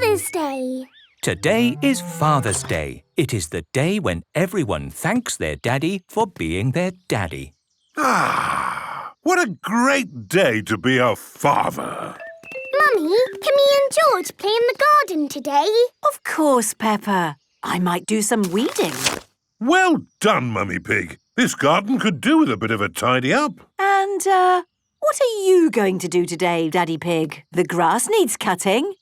Mother's Day. Today is Father's Day. It is the day when everyone thanks their daddy for being their daddy. Ah, what a great day to be a father. Mummy, can me and George play in the garden today? Of course, Peppa. I might do some weeding. Well done, Mummy Pig. This garden could do with a bit of a tidy up. And, what are you going to do today, Daddy Pig? The grass needs cutting.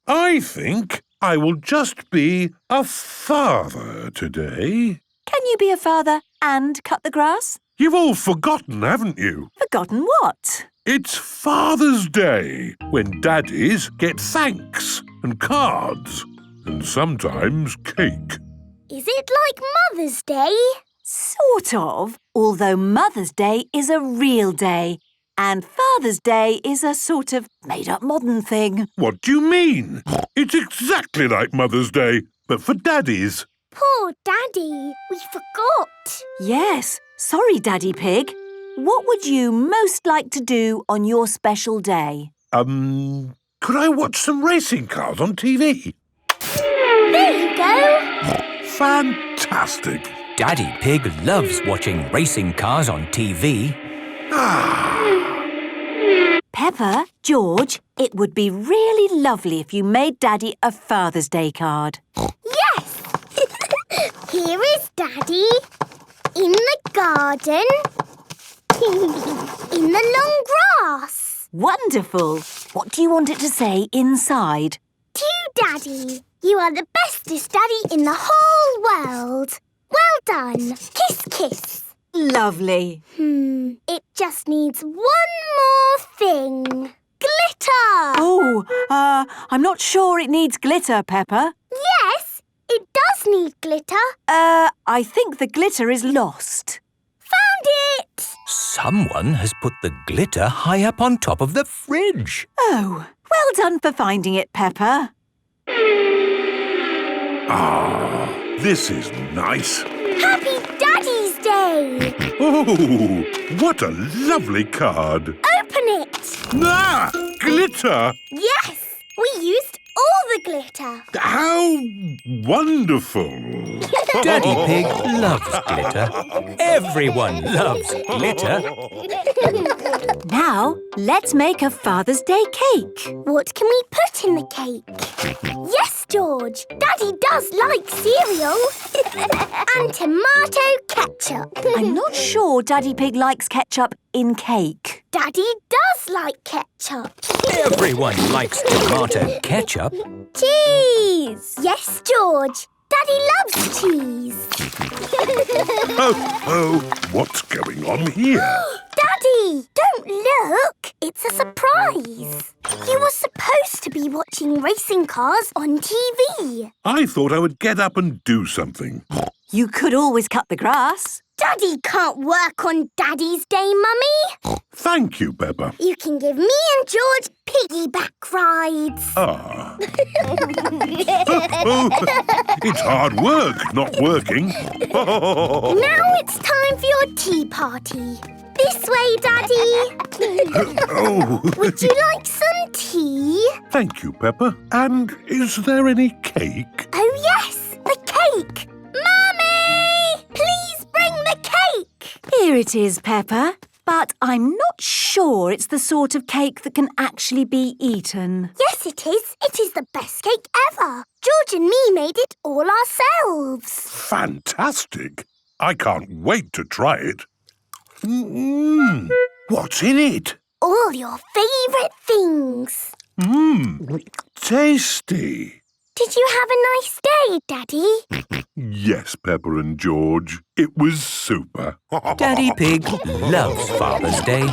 I think I will just be a father today. Can you be a father and cut the grass? You've all forgotten, haven't you? Forgotten what? It's Father's Day, when daddies get thanks and cards and sometimes cake. Is it like Mother's Day? Sort of, although Mother's Day is a real day and Father's Day is a sort of made-up modern thing. What do you mean? It's exactly like Mother's Day, but for daddies. Poor Daddy, we forgot. Yes, sorry, Daddy Pig. What would you most like to do on your special day? Could I watch some racing cars on TV? There you go. Fantastic. Daddy Pig loves watching racing cars on TV. Peppa, George, it would be really lovely if you made Daddy a Father's Day card. Yes! Here is Daddy. In the garden. In the long grass. Wonderful! What do you want it to say inside? To Daddy, you are the bestest Daddy in the whole world. Well done. Kiss, kiss. Lovely. It just needs one more thing. Glitter! Oh, I'm not sure it needs glitter, Peppa. Yes, it does need glitter. I think the glitter is lost. Found it! Someone has put the glitter high up on top of the fridge. Oh, well done for finding it, Peppa. Ah, this is nice. Happy Daddy's Day! Oh, what a lovely card. Open it! Ah, glitter! Yes, we used all the glitter. How wonderful. Daddy Pig loves glitter. Everyone loves glitter. Now, let's make a Father's Day cake. What can we put in the cake? Yes, George. Daddy does like cereal. And tomato ketchup. I'm not sure Daddy Pig likes ketchup in cake. Daddy does like ketchup. Everyone likes tomato ketchup. Cheese! Yes, George. Daddy loves cheese. Oh, what's going on here? Daddy, don't look. It's a surprise. You were supposed to be watching racing cars on TV. I thought I would get up and do something. You could always cut the grass. Daddy can't work on Daddy's Day, Mummy. Thank you, Peppa. You can give me and George piggyback rides. Ah. Oh, it's hard work, not working. Now it's time for your tea party. This way, Daddy. Oh. Would you like some tea? Thank you, Peppa. And is there any cake? Oh, yes, the cake. Mummy! Please bring the cake. Here it is, Peppa. But I'm not sure it's the sort of cake that can actually be eaten. Yes, it is. It is the best cake ever. George and me made it all ourselves. Fantastic. I can't wait to try it. What's in it? All your favourite things. Tasty. Did you have a nice day, Daddy? Yes, Peppa and George. It was super. Daddy Pig loves Father's Day.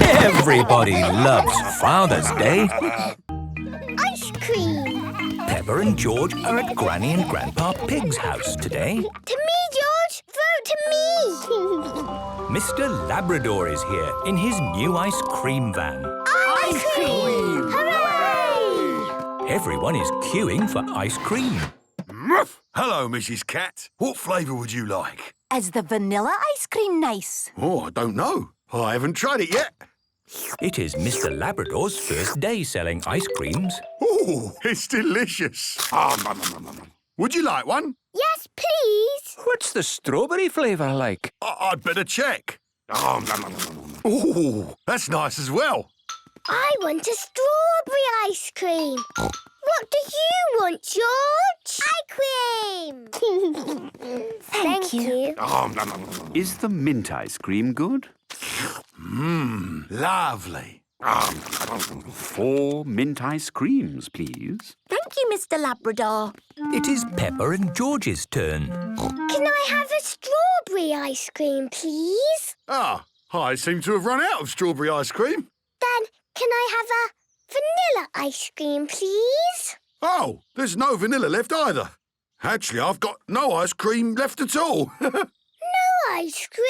Everybody loves Father's Day. Ice cream. Peppa and George are at Granny and Grandpa Pig's house today. To me, George. Throw it to me. Mr. Labrador is here in his new ice cream van. Ice cream! Hooray! Everyone is queuing for ice cream. Hello, Mrs. Cat. What flavour would you like? Is the vanilla ice cream nice? Oh, I don't know. I haven't tried it yet. It is Mr. Labrador's first day selling ice creams. Ooh, it's delicious. Would you like one? Yes, please. What's the strawberry flavour like? I'd better check. Ooh, that's nice as well. I want a strawberry ice cream. What do you want, George? Ice cream. Thank you. Is the mint ice cream good? Lovely. 4 mint ice creams, please. Thank you, Mr. Labrador. It is Peppa and George's turn. Can I have a strawberry ice cream, please? I seem to have run out of strawberry ice cream. Then can I have a vanilla ice cream, please? Oh, there's no vanilla left either. Actually, I've got no ice cream left at all. No ice cream?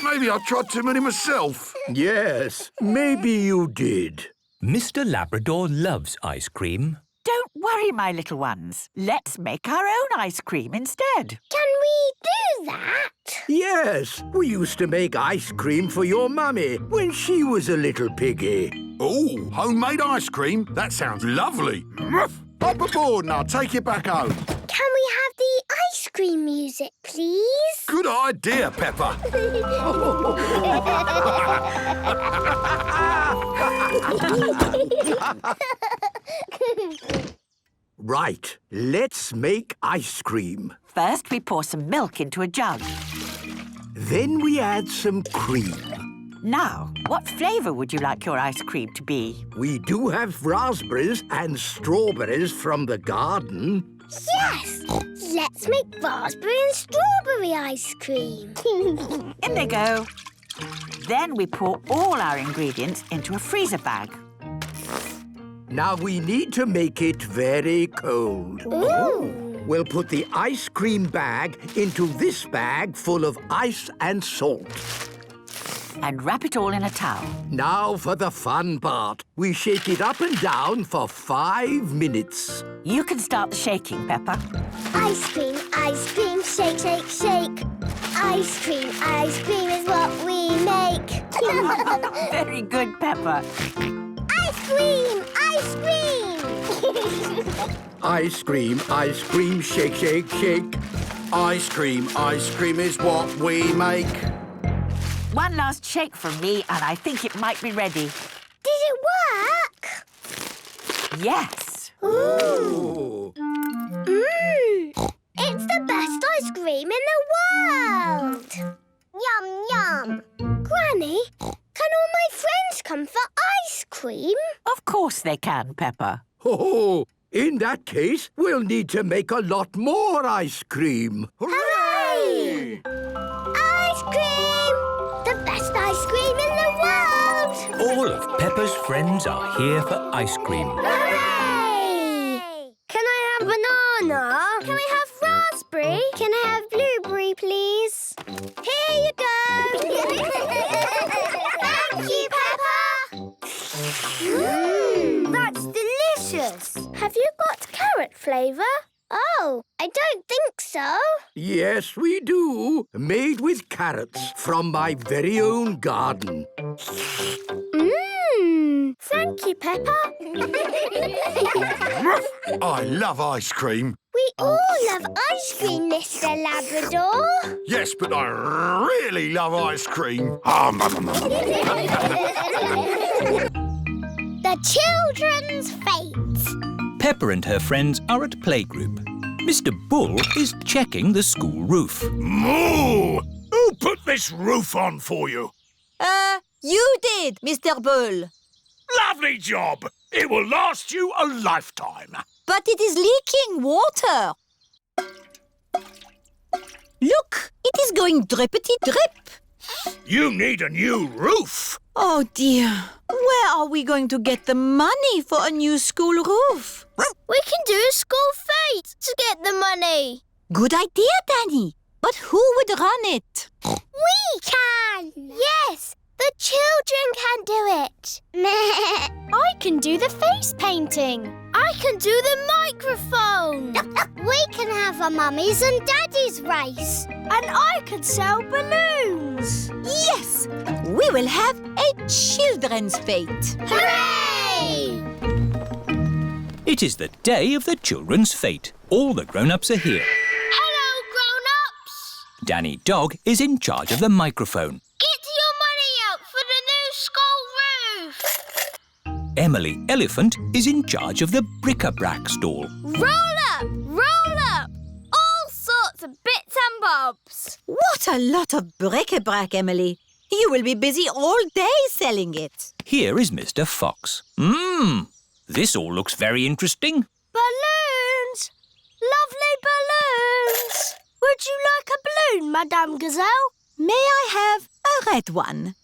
Maybe I tried too many myself. Yes, maybe you did. Mr. Labrador loves ice cream. Don't worry, my little ones. Let's make our own ice cream instead. Can we do that? Yes, we used to make ice cream for your mummy when she was a little piggy. Ooh, homemade ice cream? That sounds lovely. Up aboard and I'll take you back home. Can we have the ice cream music, please? Good idea, Peppa. Right, let's make ice cream. First, we pour some milk into a jug. Then we add some cream. Now, what flavour would you like your ice cream to be? We do have raspberries and strawberries from the garden. Yes! Let's make raspberry and strawberry ice cream. In they go. Then we pour all our ingredients into a freezer bag. Now we need to make it very cold. Ooh! We'll put the ice cream bag into this bag full of ice and salt. And wrap it all in a towel. Now for the fun part. We shake it up and down for 5 minutes. You can start the shaking, Peppa. Ice cream, shake, shake, shake. Ice cream is what we make. Very good, Peppa. Ice cream, ice cream. Ice cream, shake, shake, shake. Ice cream is what we make. One last shake from me, and I think it might be ready. Did it work? Yes. Ooh. It's the best ice cream in the world. Yum, yum. Granny, can all my friends come for ice cream? Of course they can, Peppa. Oh, in that case, we'll need to make a lot more ice cream. Hooray! Ice cream! The best ice cream in the world! All of Peppa's friends are here for ice cream. Hooray! Can I have banana? Can I have raspberry? Can I have blueberry, please? Here you go! Thank you, Peppa! That's delicious! Have you got carrot flavour? Oh, I don't think so. Yes, we do. Made with carrots from my very own garden. Thank you, Peppa. I love ice cream. We all love ice cream, Mr. Labrador. Yes, but I really love ice cream. The children's fates. Peppa and her friends are at playgroup. Mr. Bull is checking the school roof. Moo! Who put this roof on for you? You did, Mr. Bull. Lovely job. It will last you a lifetime. But it is leaking water. Look, it is going drippity-drip. You need a new roof. Oh, dear. Where are we going to get the money for a new school roof? We can do a school fete to get the money. Good idea, Danny. But who would run it? We can. Yes, the children can do it. I can do the face painting. I can do the microphone. We can have a Mummy's and Daddy's race. And I can sell balloons. Yes, we will have a children's fete. Hooray! It is the day of the children's fete. All the grown-ups are here. Hello, grown-ups. Danny Dog is in charge of the microphone. Get your money out for the new school roof. Emily Elephant is in charge of the bric-a-brac stall. Roll up, roll up. All sorts of bits and bobs. What a lot of bric-a-brac, Emily. You will be busy all day selling it. Here is Mr. Fox. This all looks very interesting. Balloons! Lovely balloons! Would you like a balloon, Madame Gazelle? May I have a red one?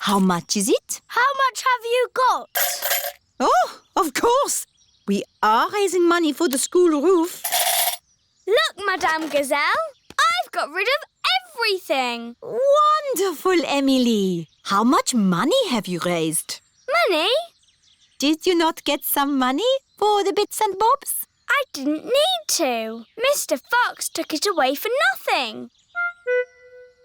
How much is it? How much have you got? Oh, of course. We are raising money for the school roof. Look, Madame Gazelle, I've got rid of everything. Wonderful, Emily. How much money have you raised? Money? Did you not get some money for the bits and bobs? I didn't need to. Mr. Fox took it away for nothing.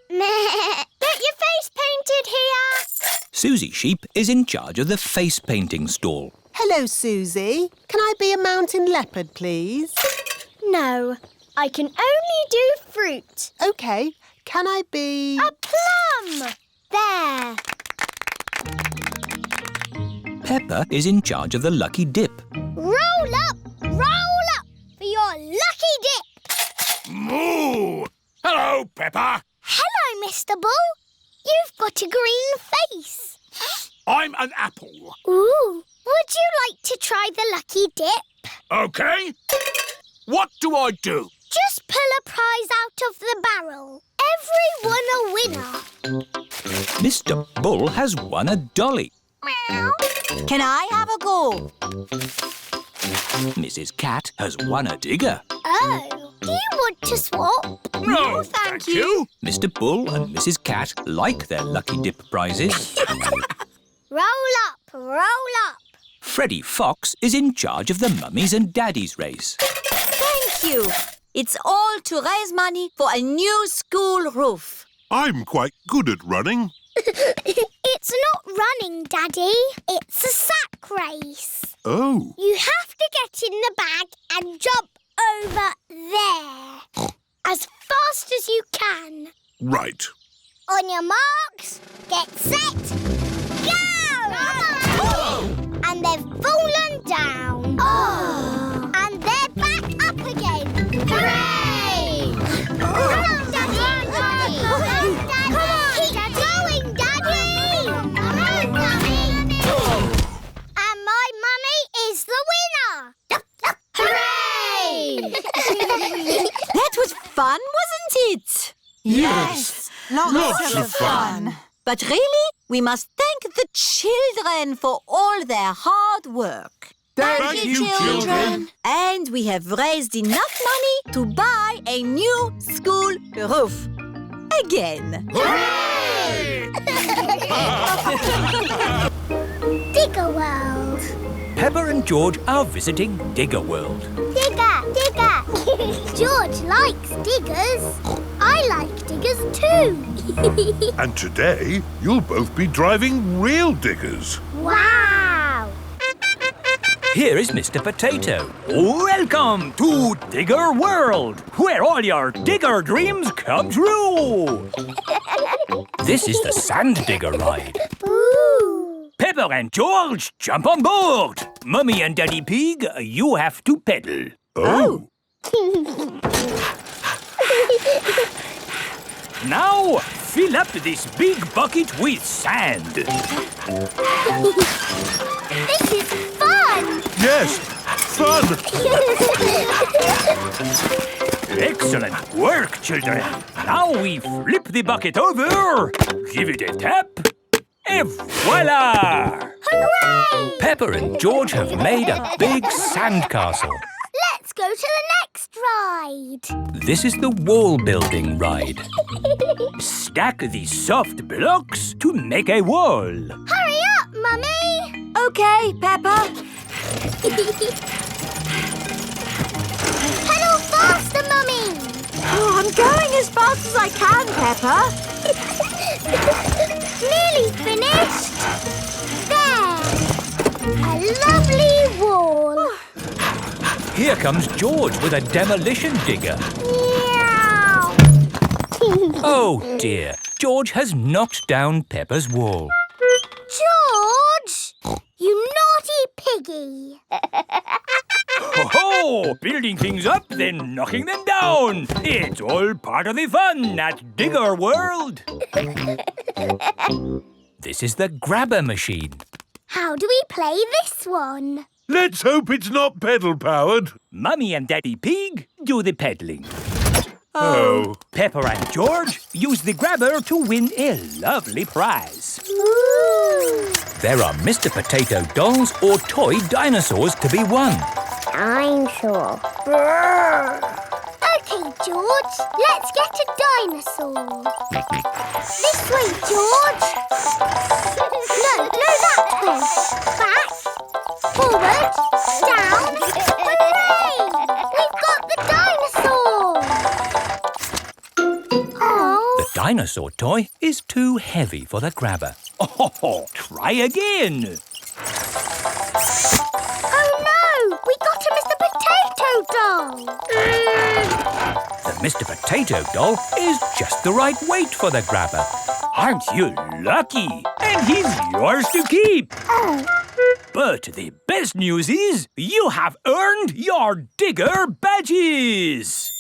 Get your face painted here. Susie Sheep is in charge of the face painting stall. Hello, Susie. Can I be a mountain leopard, please? No, I can only do fruit. OK. Can I be... A plum! There. Peppa is in charge of the lucky dip. Roll up for your lucky dip. Moo! Hello, Peppa. Hello, Mr. Bull. You've got a green face. I'm an apple. Ooh, would you like to try the lucky dip? OK. What do I do? Just pull a prize out of the barrel. Everyone a winner. Mr. Bull has won a dolly. Meow. Can I have a go? Mrs. Cat has won a digger. Oh, do you want to swap? No, thank you. Mr. Bull and Mrs. Cat like their lucky dip prizes. Roll up, roll up. Freddie Fox is in charge of the Mummies and Daddies race. Thank you. It's all to raise money for a new school roof. I'm quite good at running. It's not running, Daddy. It's a sack race. Oh. You have to get in the bag and jump over there. As fast as you can. Right. On your marks, get set, go! And they've fallen down. Oh. And they're back up again. Hooray! Come on, Daddy! Come on, Daddy! Keep going, Daddy! Come on, Daddy! And my mummy is the winner! Hooray! That was fun, wasn't it? Yes. Lots of fun. But really, we must thank the children for all their hard work. Thank you, children. And we have raised enough money to buy a new school roof. Again. Hooray! Digger World. Peppa and George are visiting Digger World. Digger, digger. George likes diggers. I like diggers too. And today, you'll both be driving real diggers. Wow. Here is Mr. Potato. Welcome to Digger World, where all your digger dreams come true. This is the sand digger ride. Ooh. Peppa and George, jump on board. Mummy and Daddy Pig, you have to pedal. Oh. Now, fill up this big bucket with sand. This is fun. Yes, fun. Excellent work, children. Now we flip the bucket over, give it a tap, and voila! Hooray! Peppa and George have made a big sandcastle. Let's go to the next ride. This is the wall building ride. Stack the soft blocks to make a wall. Hurry up, Mummy! OK, Peppa. Pedal faster, Mummy! Oh, I'm going as fast as I can, Peppa. Nearly finished. There! A lovely wall. Here comes George with a demolition digger. Meow. Oh dear, George has knocked down Peppa's wall. George! You naughty piggy! Ho-ho! Building things up, then knocking them down. It's all part of the fun at Digger World. This is the grabber machine. How do we play this one? Let's hope it's not pedal-powered. Mummy and Daddy Pig do the peddling. Oh. Peppa and George use the grabber to win a lovely prize. Ooh. There are Mr. Potato dolls or toy dinosaurs to be won. Dinosaur. OK, George. Let's get a dinosaur. This way, George. No, that way. Back. Forward. Down. Hooray! We've got the dinosaur. Oh. The dinosaur toy is too heavy for the grabber. Oh, try again. Oh no! We got a Mr. Potato doll! The Mr. Potato doll is just the right weight for the grabber. Aren't you lucky? And he's yours to keep. Oh. But the best news is you have earned your Digger badges.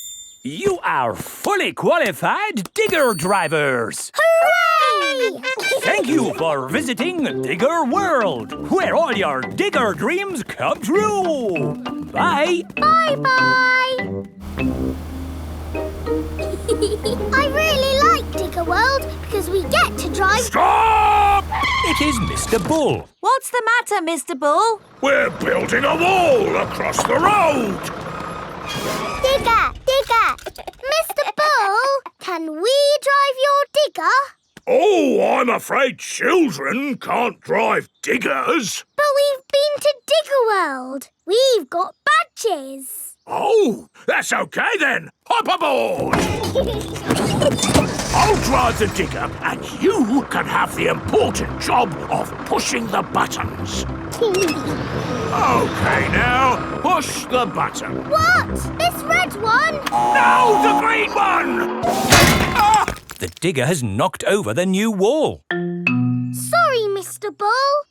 You are fully qualified Digger drivers. Hooray! Thank you for visiting Digger World, where all your Digger dreams come true. Bye. Bye-bye. I really like Digger World because we get to drive... Stop! It is Mr. Bull. What's the matter, Mr. Bull? We're building a wall across the road. Digger! Mr. Bull, can we drive your digger? Oh, I'm afraid children can't drive diggers. But we've been to Digger World. We've got badges. Oh, that's okay then. Hop aboard. I'll drive the digger and you can have the important job of pushing the buttons. Okay, now, push the button. What? This red one? No, the green one! Ah! The digger has knocked over the new wall. Sorry, Mr. Bull.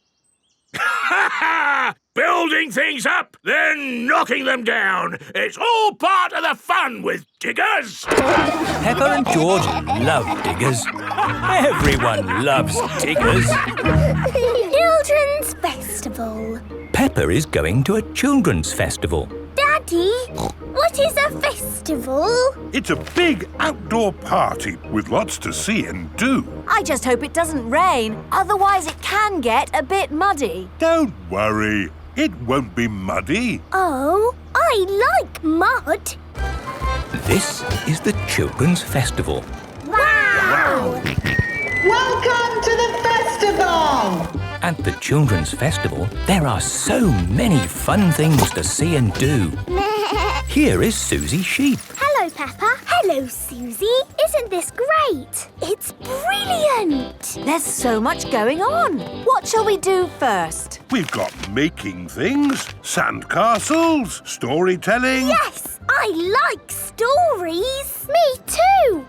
Building things up, then knocking them down. It's all part of the fun with diggers. Peppa and George love diggers. Everyone loves diggers. Children's Festival. Peppa is going to a children's festival. Daddy, what is a festival? It's a big outdoor party with lots to see and do. I just hope it doesn't rain, otherwise it can get a bit muddy. Don't worry, it won't be muddy. Oh, I like mud. This is the children's festival. Wow! Welcome to the festival! At the children's festival, there are so many fun things to see and do. Here is Susie Sheep. Hello, Peppa. Hello, Susie. Isn't this great? It's brilliant. There's so much going on. What shall we do first? We've got making things, sandcastles, storytelling. Yes, I like stories. Me too.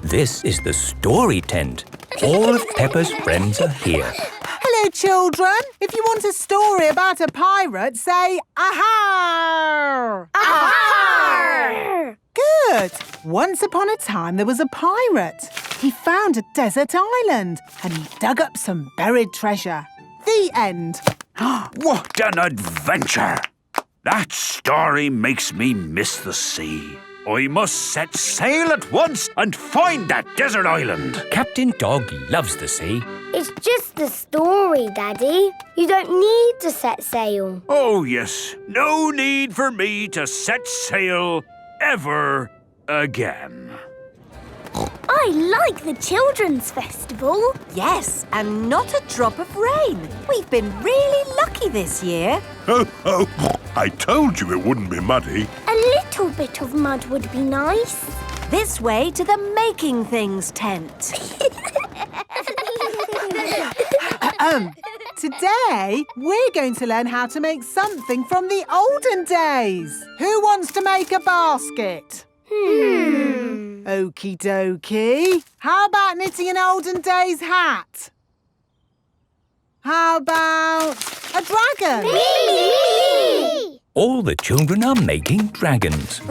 This is the story tent. All of Peppa's friends are here. Hello, children. If you want a story about a pirate, say aha! Aha! Good. Once upon a time, there was a pirate. He found a desert island and he dug up some buried treasure. The end. What an adventure! That story makes me miss the sea. I must set sail at once and find that desert island. Captain Dog loves the sea. It's just a story, Daddy. You don't need to set sail. Oh, yes. No need for me to set sail ever again. I like the Children's Festival. Yes, and not a drop of rain. We've been really lucky this year. Ho, ho! I told you it wouldn't be muddy. A little bit of mud would be nice. This way to the Making Things tent. Today, we're going to learn how to make something from the olden days. Who wants to make a basket? Okie dokie. How about knitting an olden days hat? How about a dragon? Me! All the children are making dragons.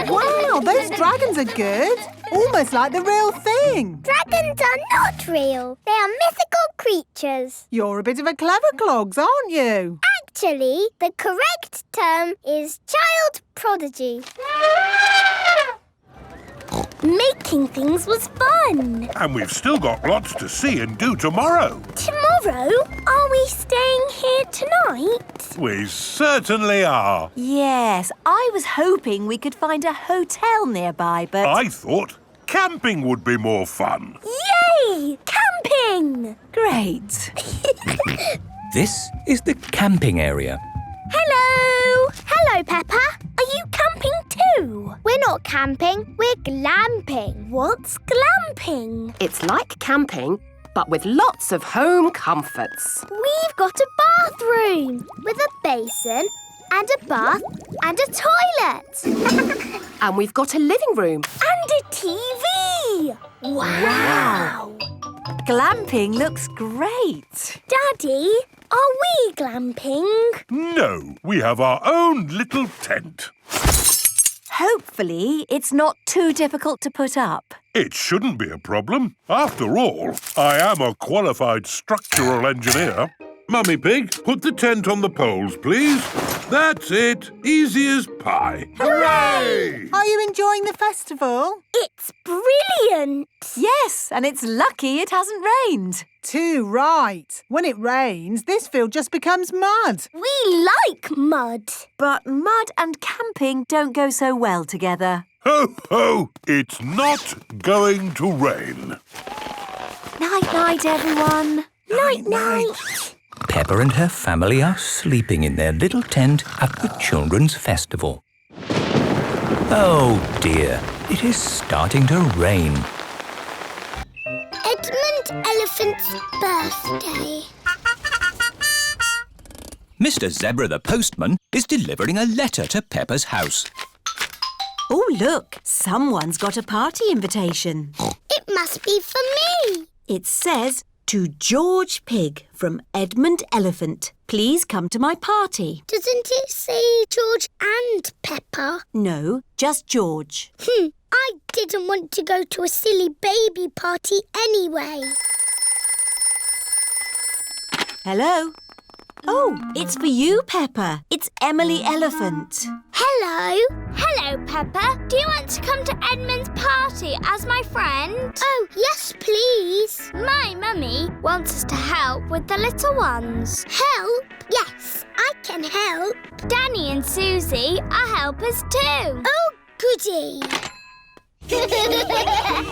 Wow, those dragons are good. Almost like the real thing. Dragons are not real. They are mythical creatures. You're a bit of a clever clogs, aren't you? Actually, the correct term is child prodigy. Making things was fun. And we've still got lots to see and do tomorrow. Tomorrow? Are we staying here tonight? We certainly are. Yes, I was hoping we could find a hotel nearby, but... I thought camping would be more fun. Yay! Camping! Great. This is the camping area. Hello! Hello, Peppa. Are you camping too? We're not camping, we're glamping. What's glamping? It's like camping, but with lots of home comforts. We've got a bathroom with a basin and a bath and a toilet. And we've got a living room. And a TV! Wow! Glamping looks great. Daddy, are we glamping? No, we have our own little tent. Hopefully, it's not too difficult to put up. It shouldn't be a problem. After all, I am a qualified structural engineer. Mummy Pig, put the tent on the poles, please. That's it. Easy as pie. Hooray! Are you enjoying the festival? It's brilliant! Yes, and it's lucky it hasn't rained. Too right. When it rains, this field just becomes mud. We like mud. But mud and camping don't go so well together. Ho, ho! It's not going to rain. Night-night, everyone. Night-night. Peppa and her family are sleeping in their little tent at the Children's Festival. Oh dear, it is starting to rain. Edmund Elephant's birthday. Mr. Zebra the postman is delivering a letter to Peppa's house. Oh, look, someone's got a party invitation. It must be for me. It says, to George Pig from Edmund Elephant. Please come to my party. Doesn't it say George and Peppa? No, just George. I didn't want to go to a silly baby party anyway. Hello? Oh, it's for you, Peppa. It's Emily Elephant. Hello. Hello, Peppa. Do you want to come to Edmund's party as my friend? Oh, yes, please. My mummy wants us to help with the little ones. Help? Yes, I can help. Danny and Susie are helpers too. Oh, goody.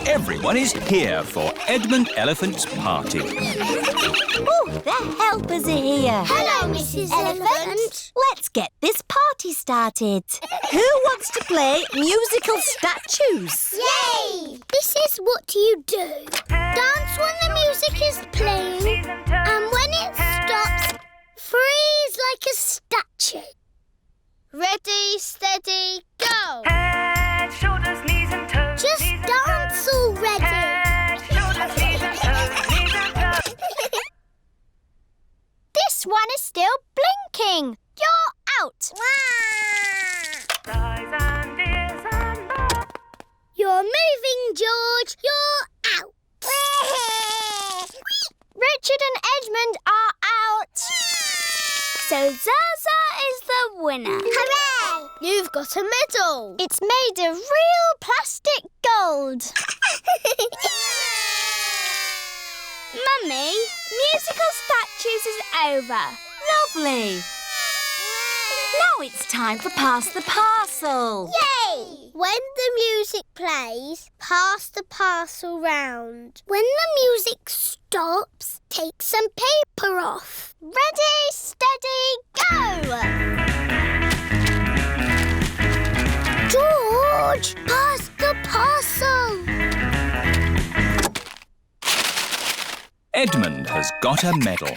Everyone is here for Edmund Elephant's party. Oh, the helpers are here. Hello, Mrs. Elephant. Let's get this party started. Who wants to play musical statues? Yay! This is what you do. Dance when the music is playing, and when it stops, freeze like a statue. Ready, steady, go! Head, shoulders, knees and toes. Just dance already. Head, shoulders, knees and toes. Knees and toes. This one is still blinking. You're out. Eyes and ears and mouth. You're moving, George. You're out. Richard and Edmund are out. So Zaza is the winner. Hooray! You've got a medal. It's made of real plastic gold. Mummy, musical statues is over. Lovely. Now it's time for Pass the Parcel. Yay! When the music plays, pass the parcel round. When the music stops, take some paper off. Ready, steady, go! George, pass the parcel. Edmund has got a medal.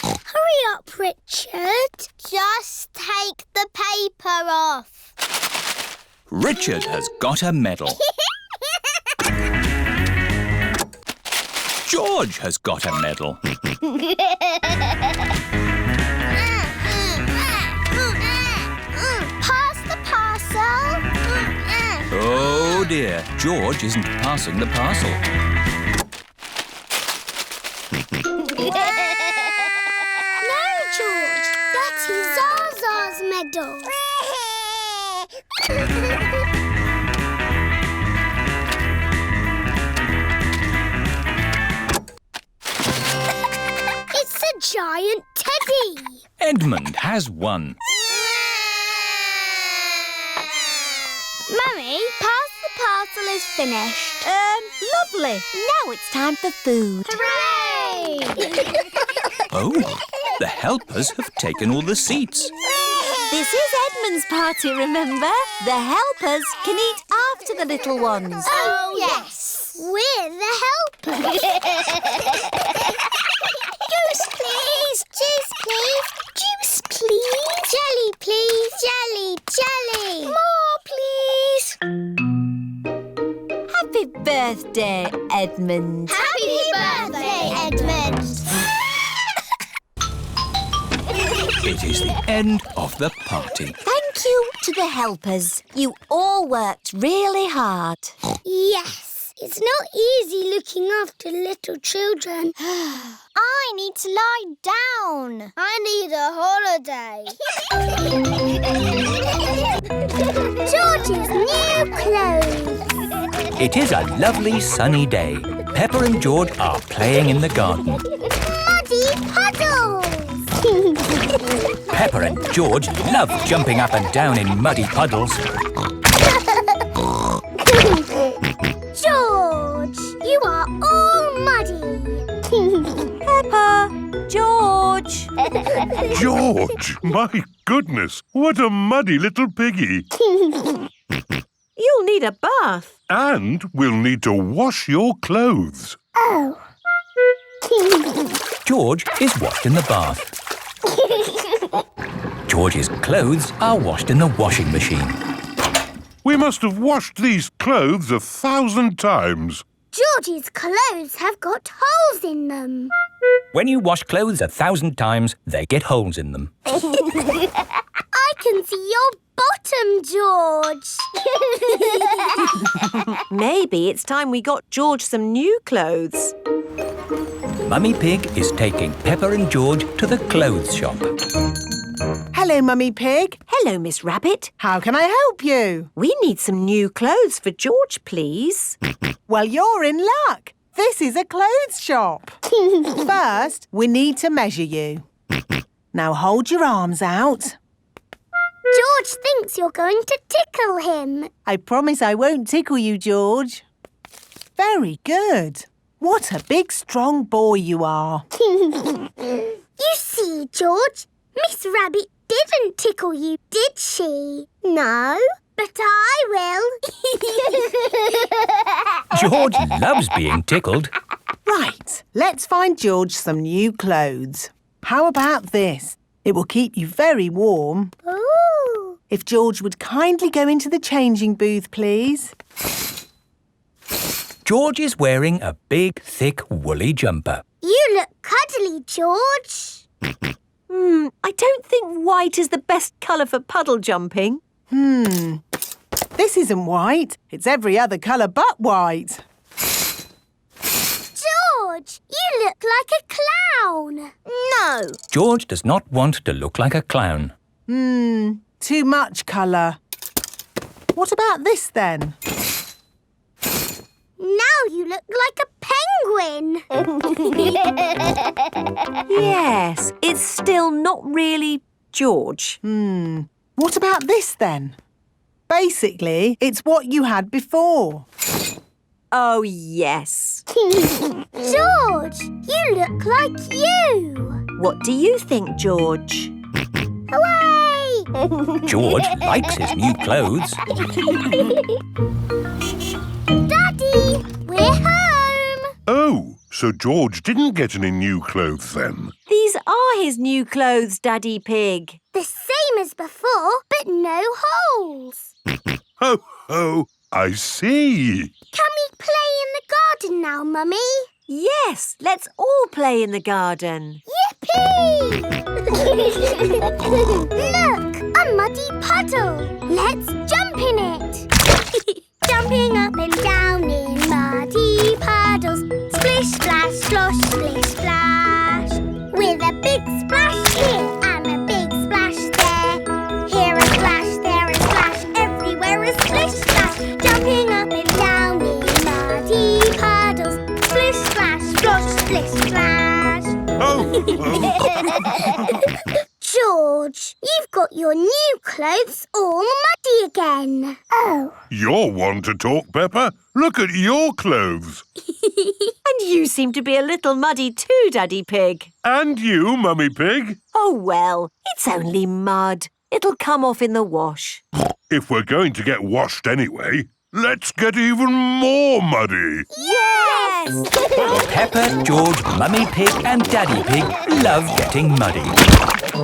Hurry up, Richard. Just take the paper off. Richard has got a medal. George has got a medal. Pass the parcel. Oh dear, George isn't passing the parcel. No, George. That is Zaza's medal. It's a giant teddy. Edmund has won. Mummy, pass the parcel is finished. Lovely. Now it's time for food. Hooray! Oh, the helpers have taken all the seats. This is Edmund's party, remember? The helpers can eat after the little ones. Oh, yes. We're the helpers. Juice, please. Juice, please. Juice, please. Jelly, please. Jelly, jelly. More, please. Happy birthday, Edmund. Happy birthday, Edmund. It is the end of the party. Thank you to the helpers. You all worked really hard. Yes, it's not easy looking after little children. I need to lie down. I need a holiday. George's new clothes. It is a lovely sunny day. Peppa and George are playing in the garden. Muddy puddles. Peppa and George love jumping up and down in muddy puddles. George, you are all muddy. Peppa, George. George, my goodness, what a muddy little piggy. You'll need a bath. And we'll need to wash your clothes. Oh. George is washed in the bath. George's clothes are washed in the washing machine. We must have washed these clothes 1,000 times. George's clothes have got holes in them. When you wash clothes 1,000 times, they get holes in them. I can see your bottom, George. Maybe it's time we got George some new clothes. Mummy Pig is taking Peppa and George to the clothes shop. Hello, Mummy Pig. Hello, Miss Rabbit. How can I help you? We need some new clothes for George, please. Well, you're in luck. This is a clothes shop. First, we need to measure you. Now hold your arms out. George thinks you're going to tickle him. I promise I won't tickle you, George. Very good. What a big, strong boy you are. You see, George, Miss Rabbit didn't tickle you, did she? No, but I will. George loves being tickled. Right, let's find George some new clothes. How about this? It will keep you very warm. Ooh. If George would kindly go into the changing booth, please. George is wearing a big, thick, woolly jumper. You look cuddly, George. I don't think white is the best colour for puddle jumping. This isn't white. It's every other colour but white. George, you look like a clown. No. George does not want to look like a clown. Too much colour. What about this then? Now you look like a penguin. Yes, it's still not really George. What about this then? Basically, it's what you had before. Oh, yes. George, you look like you. What do you think, George? Hooray! George likes his new clothes. Daddy, we're home. Oh, so George didn't get any new clothes then? These are his new clothes, Daddy Pig. The same as before, but no holes. Ho, ho, I see. Can we play in the garden now, Mummy? Yes, let's all play in the garden. Yippee! Look, a muddy puddle. Let's jump in it. Jumping up and down in muddy puddles. Splish, splash, slosh, splish, splash. With a big splash here and a big splash there. Here a splash, there a splash, everywhere a splish, splash. Jumping up and down in muddy puddles. Splish, splash, slosh, splish, splash. Oh, George, you've got your new clothes all muddy again. Oh. You're one to talk, Peppa. Look at your clothes. And you seem to be a little muddy too, Daddy Pig. And you, Mummy Pig. Oh, well, it's only mud. It'll come off in the wash. If we're going to get washed anyway, let's get even more muddy. Yes! Peppa, George, Mummy Pig and Daddy Pig love getting muddy.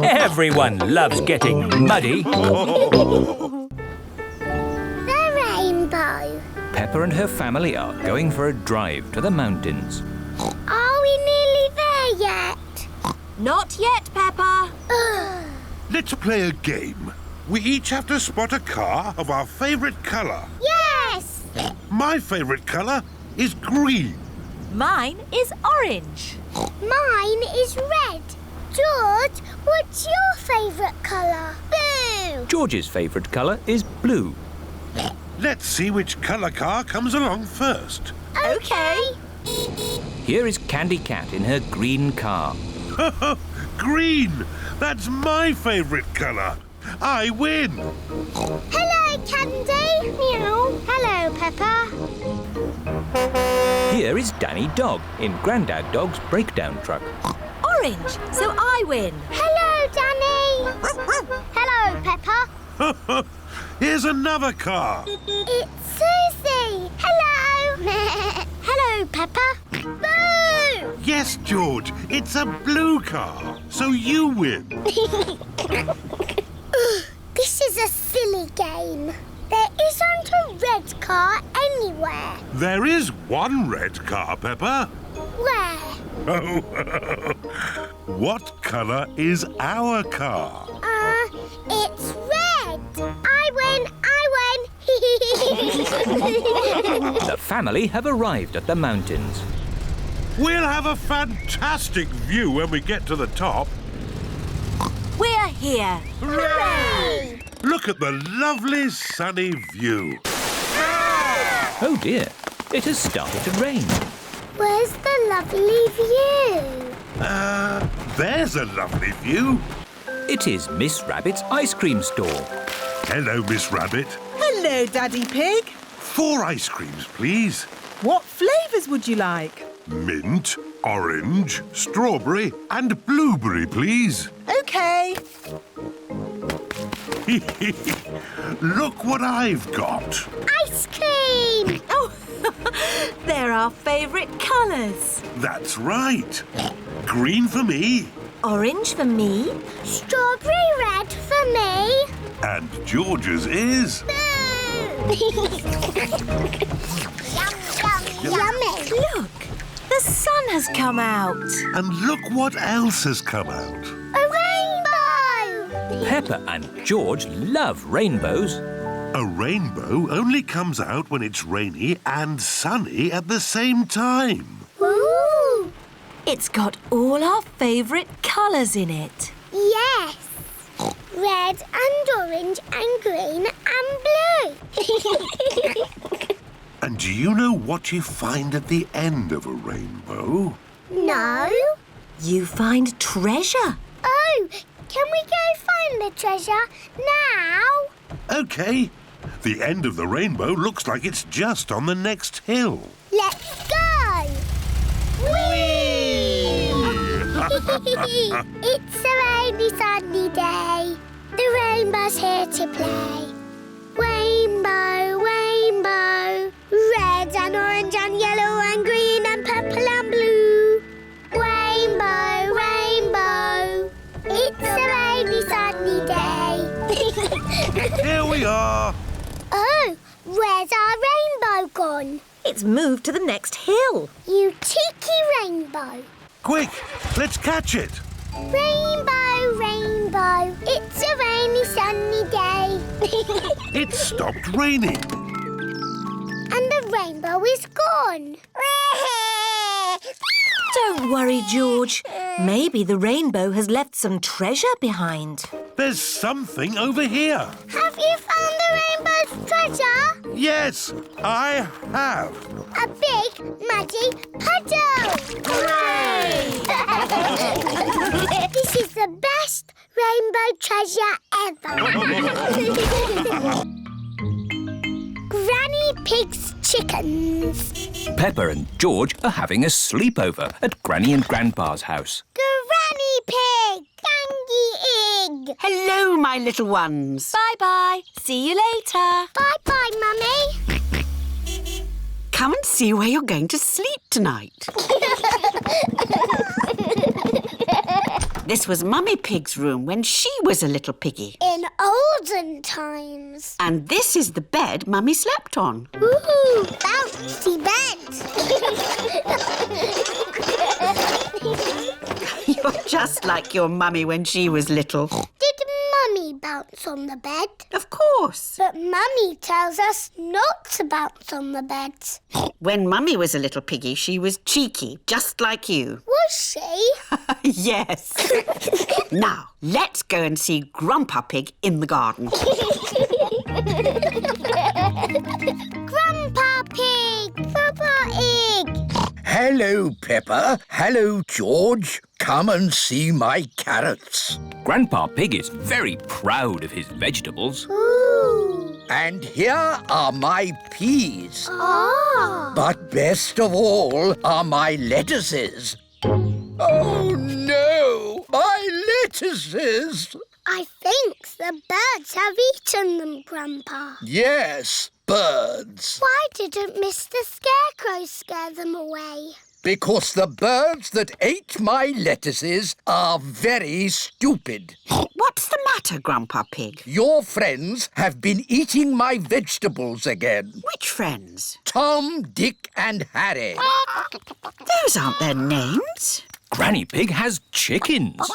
Everyone loves getting muddy. The rainbow. Peppa and her family are going for a drive to the mountains. Are we nearly there yet? Not yet, Peppa. Let's play a game. We each have to spot a car of our favourite colour. Yes! My favourite colour is green. Mine is orange. Mine is red. George, what's your favourite colour? Blue! George's favourite colour is blue. Let's see which colour car comes along first. Okay. Here is Candy Cat in her green car. Green! That's my favourite colour. I win. Hello, Candy. Meow. Hello, Peppa. Here is Danny Dog in Grandad Dog's breakdown truck. Orange, so I win. Hello, Danny. Hello, Peppa. Here's another car. It's Susie. Hello. Hello, Peppa. Boo! Yes, George, it's a blue car, so you win. This is a silly game. There isn't a red car anywhere. There is one red car, Peppa. Where? Oh, what colour is our car? It's red. I win. The family have arrived at the mountains. We'll have a fantastic view when we get to the top. We're here. Hooray! Look at the lovely sunny view. Oh dear, it has started to rain. Where's the lovely view? There's a lovely view. It is Miss Rabbit's ice cream store. Hello, Miss Rabbit. Hello, Daddy Pig. 4 ice creams, please. What flavours would you like? Mint, orange, strawberry and blueberry, please. OK. Look what I've got. Ice cream! Oh, they're our favourite colours. That's right. Green for me. Orange for me. Strawberry red for me. And George's is... Yummy. Look, the sun has come out. And look what else has come out. A rainbow! Peppa and George love rainbows. A rainbow only comes out when it's rainy and sunny at the same time. Ooh! It's got all our favourite colours in it. Yes. Red and orange and green and blue. And do you know what you find at the end of a rainbow? No. You find treasure. Oh, can we go find the treasure now? OK. The end of the rainbow looks like it's just on the next hill. Let's go! Whee! It's a rainy, sunny day. The rainbow's here to play. Rainbow, rainbow, red and orange and yellow and green and purple and blue. Rainbow, rainbow, it's a rainy, sunny day. Here we are. Oh, where's our rainbow gone? It's moved to the next hill. You cheeky rainbow. Quick, let's catch it. Rainbow, rainbow, it's a rainy, sunny day. It stopped raining. And the rainbow is gone. Don't worry, George. Maybe the rainbow has left some treasure behind. There's something over here. Have you found the rainbow's treasure? Yes, I have. A big, muddy puddle! Hooray! This is the best rainbow treasure ever. Granny Pig's chickens. Peppa and George are having a sleepover at Granny and Grandpa's house. Granny Pig! Gangy Egg! Hello, my little ones. Bye-bye. See you later. Bye-bye, Mummy. Come and see where you're going to sleep tonight. This was Mummy Pig's room when she was a little piggy. In olden times. And this is the bed Mummy slept on. Ooh, bouncy bed. You're just like your Mummy when she was little. Did Mummy bounce on the bed? Of course. But Mummy tells us not to bounce on the bed. When Mummy was a little piggy, she was cheeky, just like you. Was she? Yes. Now, let's go and see Grandpa Pig in the garden. Grandpa Pig! Peppa Egg! Hello, Peppa. Hello, George. Come and see my carrots. Grandpa Pig is very proud of his vegetables. Ooh! And here are my peas. Ah! But best of all are my lettuces. Oh, no! My lettuces! I think the birds have eaten them, Grandpa. Yes, birds. Why didn't Mr. Scarecrow scare them away? Because the birds that ate my lettuces are very stupid. What's the matter, Grandpa Pig? Your friends have been eating my vegetables again. Which friends? Tom, Dick and Harry. Those aren't their names. Granny Pig has chickens.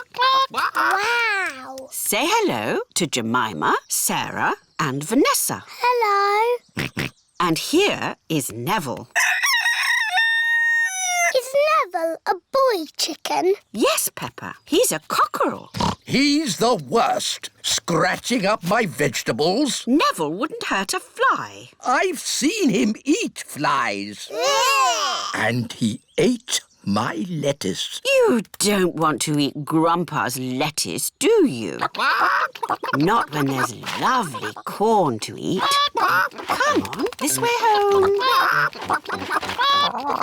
Wow! Say hello to Jemima, Sarah and Vanessa. Hello. And here is Neville. Is Neville a boy chicken? Yes, Peppa. He's a cockerel. He's the worst, scratching up my vegetables. Neville wouldn't hurt a fly. I've seen him eat flies. And he ate my lettuce. You don't want to eat Grandpa's lettuce, do you? Not when there's lovely corn to eat. Come on, this way home.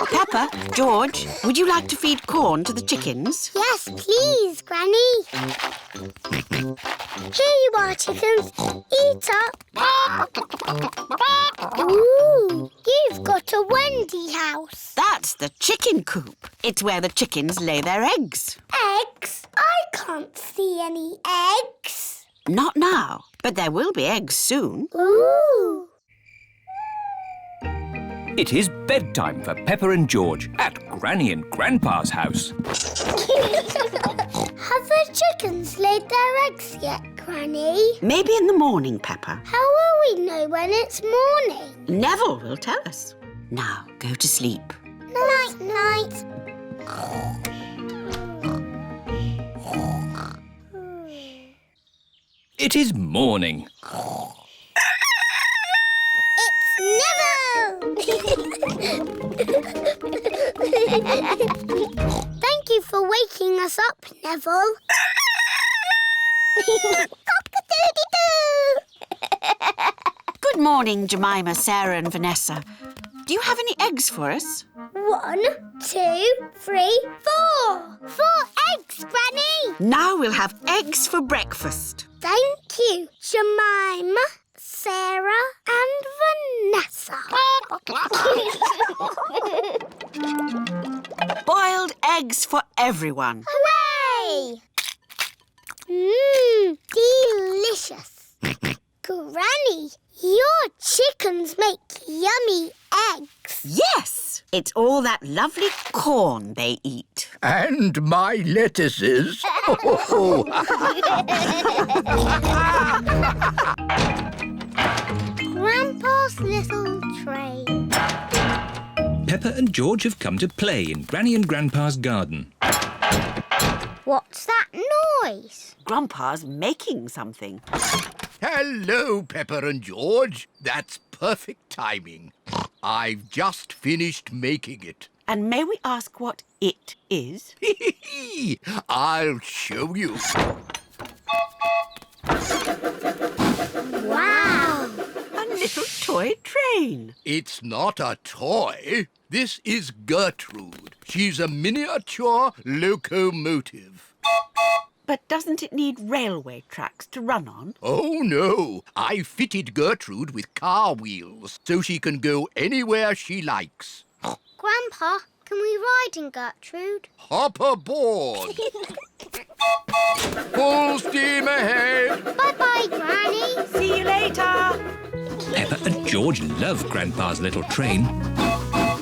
Peppa, George, would you like to feed corn to the chickens? Yes, please, Granny. Here you are, chickens. Eat up. Ooh, you've got a Wendy house. That's the chicken coop. It's where the chickens lay their eggs. Eggs? I can't see any eggs. Not now, but there will be eggs soon. Ooh. It is bedtime for Peppa and George at Granny and Grandpa's house. Have the chickens laid their eggs yet, Granny? Maybe in the morning, Peppa. How will we know when it's morning? Neville will tell us. Now, go to sleep. Night, night. It is morning. Thank you for waking us up, Neville. Cock-a-doodle-doo! Good morning, Jemima, Sarah and Vanessa. Do you have any eggs for us? 1, 2, 3, 4. 4 eggs, Granny. Now we'll have eggs for breakfast. Thank you, Jemima, Sarah and Vanessa. Boiled eggs for everyone. Hooray! Delicious. Granny, your chickens make yummy eggs. Yes! It's all that lovely corn they eat. And my lettuces. Grandpa's little train. Peppa and George have come to play in Granny and Grandpa's garden. What's that noise? Grandpa's making something. Hello, Peppa and George. That's perfect timing. I've just finished making it. And may we ask what it is? I'll show you. Wow! A little toy train. It's not a toy. This is Gertrude. She's a miniature locomotive. But doesn't it need railway tracks to run on? Oh, no. I fitted Gertrude with car wheels so she can go anywhere she likes. Grandpa, can we ride in Gertrude? Hop aboard. Full steam ahead. Bye-bye, Granny. See you later. Peppa and George love Grandpa's little train.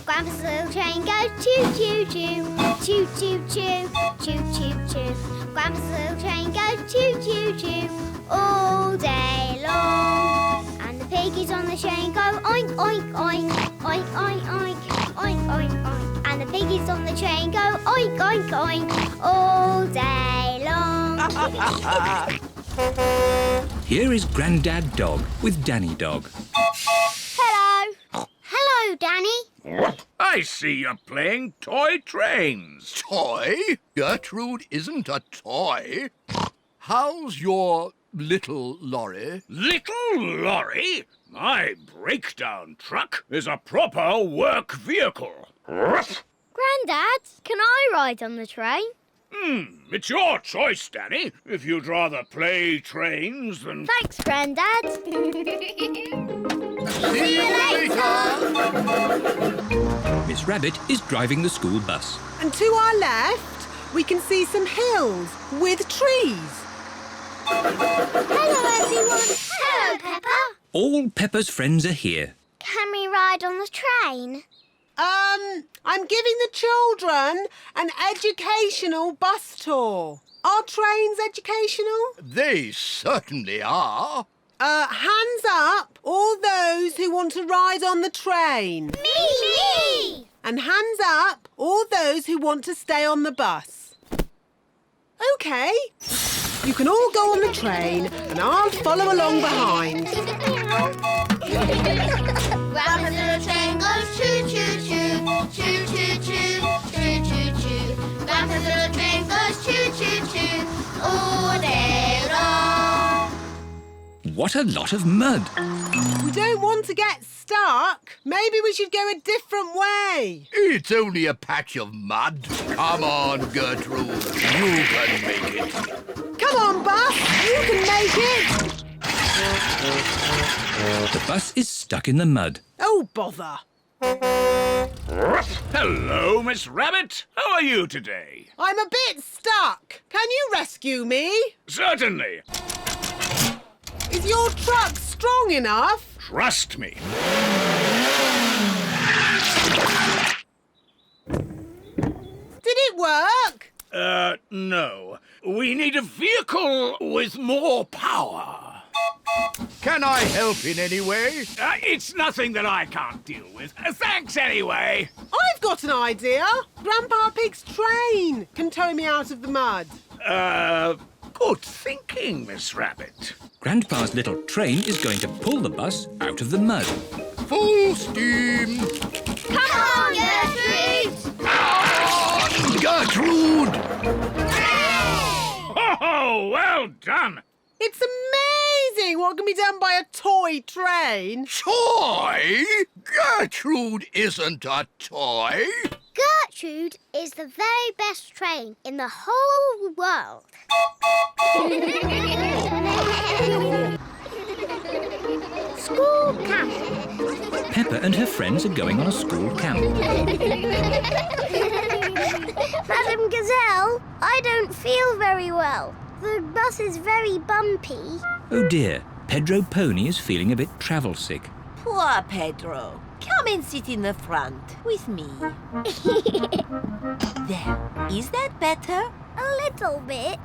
Grandpa's little train goes choo-choo-choo, choo-choo-choo, choo-choo-choo. Grandpa's little train goes choo-choo-choo all day long. And the piggies on the train go oink, oink, oink, oink, oink, oink, oink, oink, oink. And the piggies on the train go oink, oink, oink all day long. Here is Grandad Dog with Danny Dog. Hello. Hello, Danny. I see you're playing toy trains. Toy? Gertrude isn't a toy. How's your little lorry? Little lorry? My breakdown truck is a proper work vehicle. Grandad, can I ride on the train? It's your choice, Danny. If you'd rather play trains than... Thanks, Grandad. See you later. Miss Rabbit is driving the school bus. And to our left, we can see some hills with trees. Hello, everyone. Hello, Peppa. All Peppa's friends are here. Can we ride on the train? I'm giving the children an educational bus tour. Are trains educational? They certainly are. Hands up, all those who want to ride on the train. Me! And hands up, all those who want to stay on the bus. OK. You can all go on the train and I'll follow along behind. Grandpa's little train goes choo-choo-choo, choo-choo-choo, choo-choo-choo. Grandpa's little train goes choo-choo-choo all day long. What a lot of mud. We don't want to get stuck. Maybe we should go a different way. It's only a patch of mud. Come on, Gertrude. You can make it. Come on, bus. You can make it. The bus is stuck in the mud. Oh, bother. Hello, Miss Rabbit. How are you today? I'm a bit stuck. Can you rescue me? Certainly. Is your truck strong enough? Trust me. Did it work? No. We need a vehicle with more power. Can I help in any way? It's nothing that I can't deal with. Thanks anyway. I've got an idea. Grandpa Pig's train can tow me out of the mud. Good thinking, Miss Rabbit. Grandpa's little train is going to pull the bus out of the mud. Full steam! Come on, Gertrude! Gertrude! Oh, well done. It's amazing what can be done by a toy train. Toy? Gertrude isn't a toy. Gertrude is the very best train in the whole world. School camp. Peppa and her friends are going on a school camp. Madam Gazelle, I don't feel very well. The bus is very bumpy. Oh dear, Pedro Pony is feeling a bit travel sick. Poor Pedro. Come and sit in the front with me. There. Is that better? A little bit.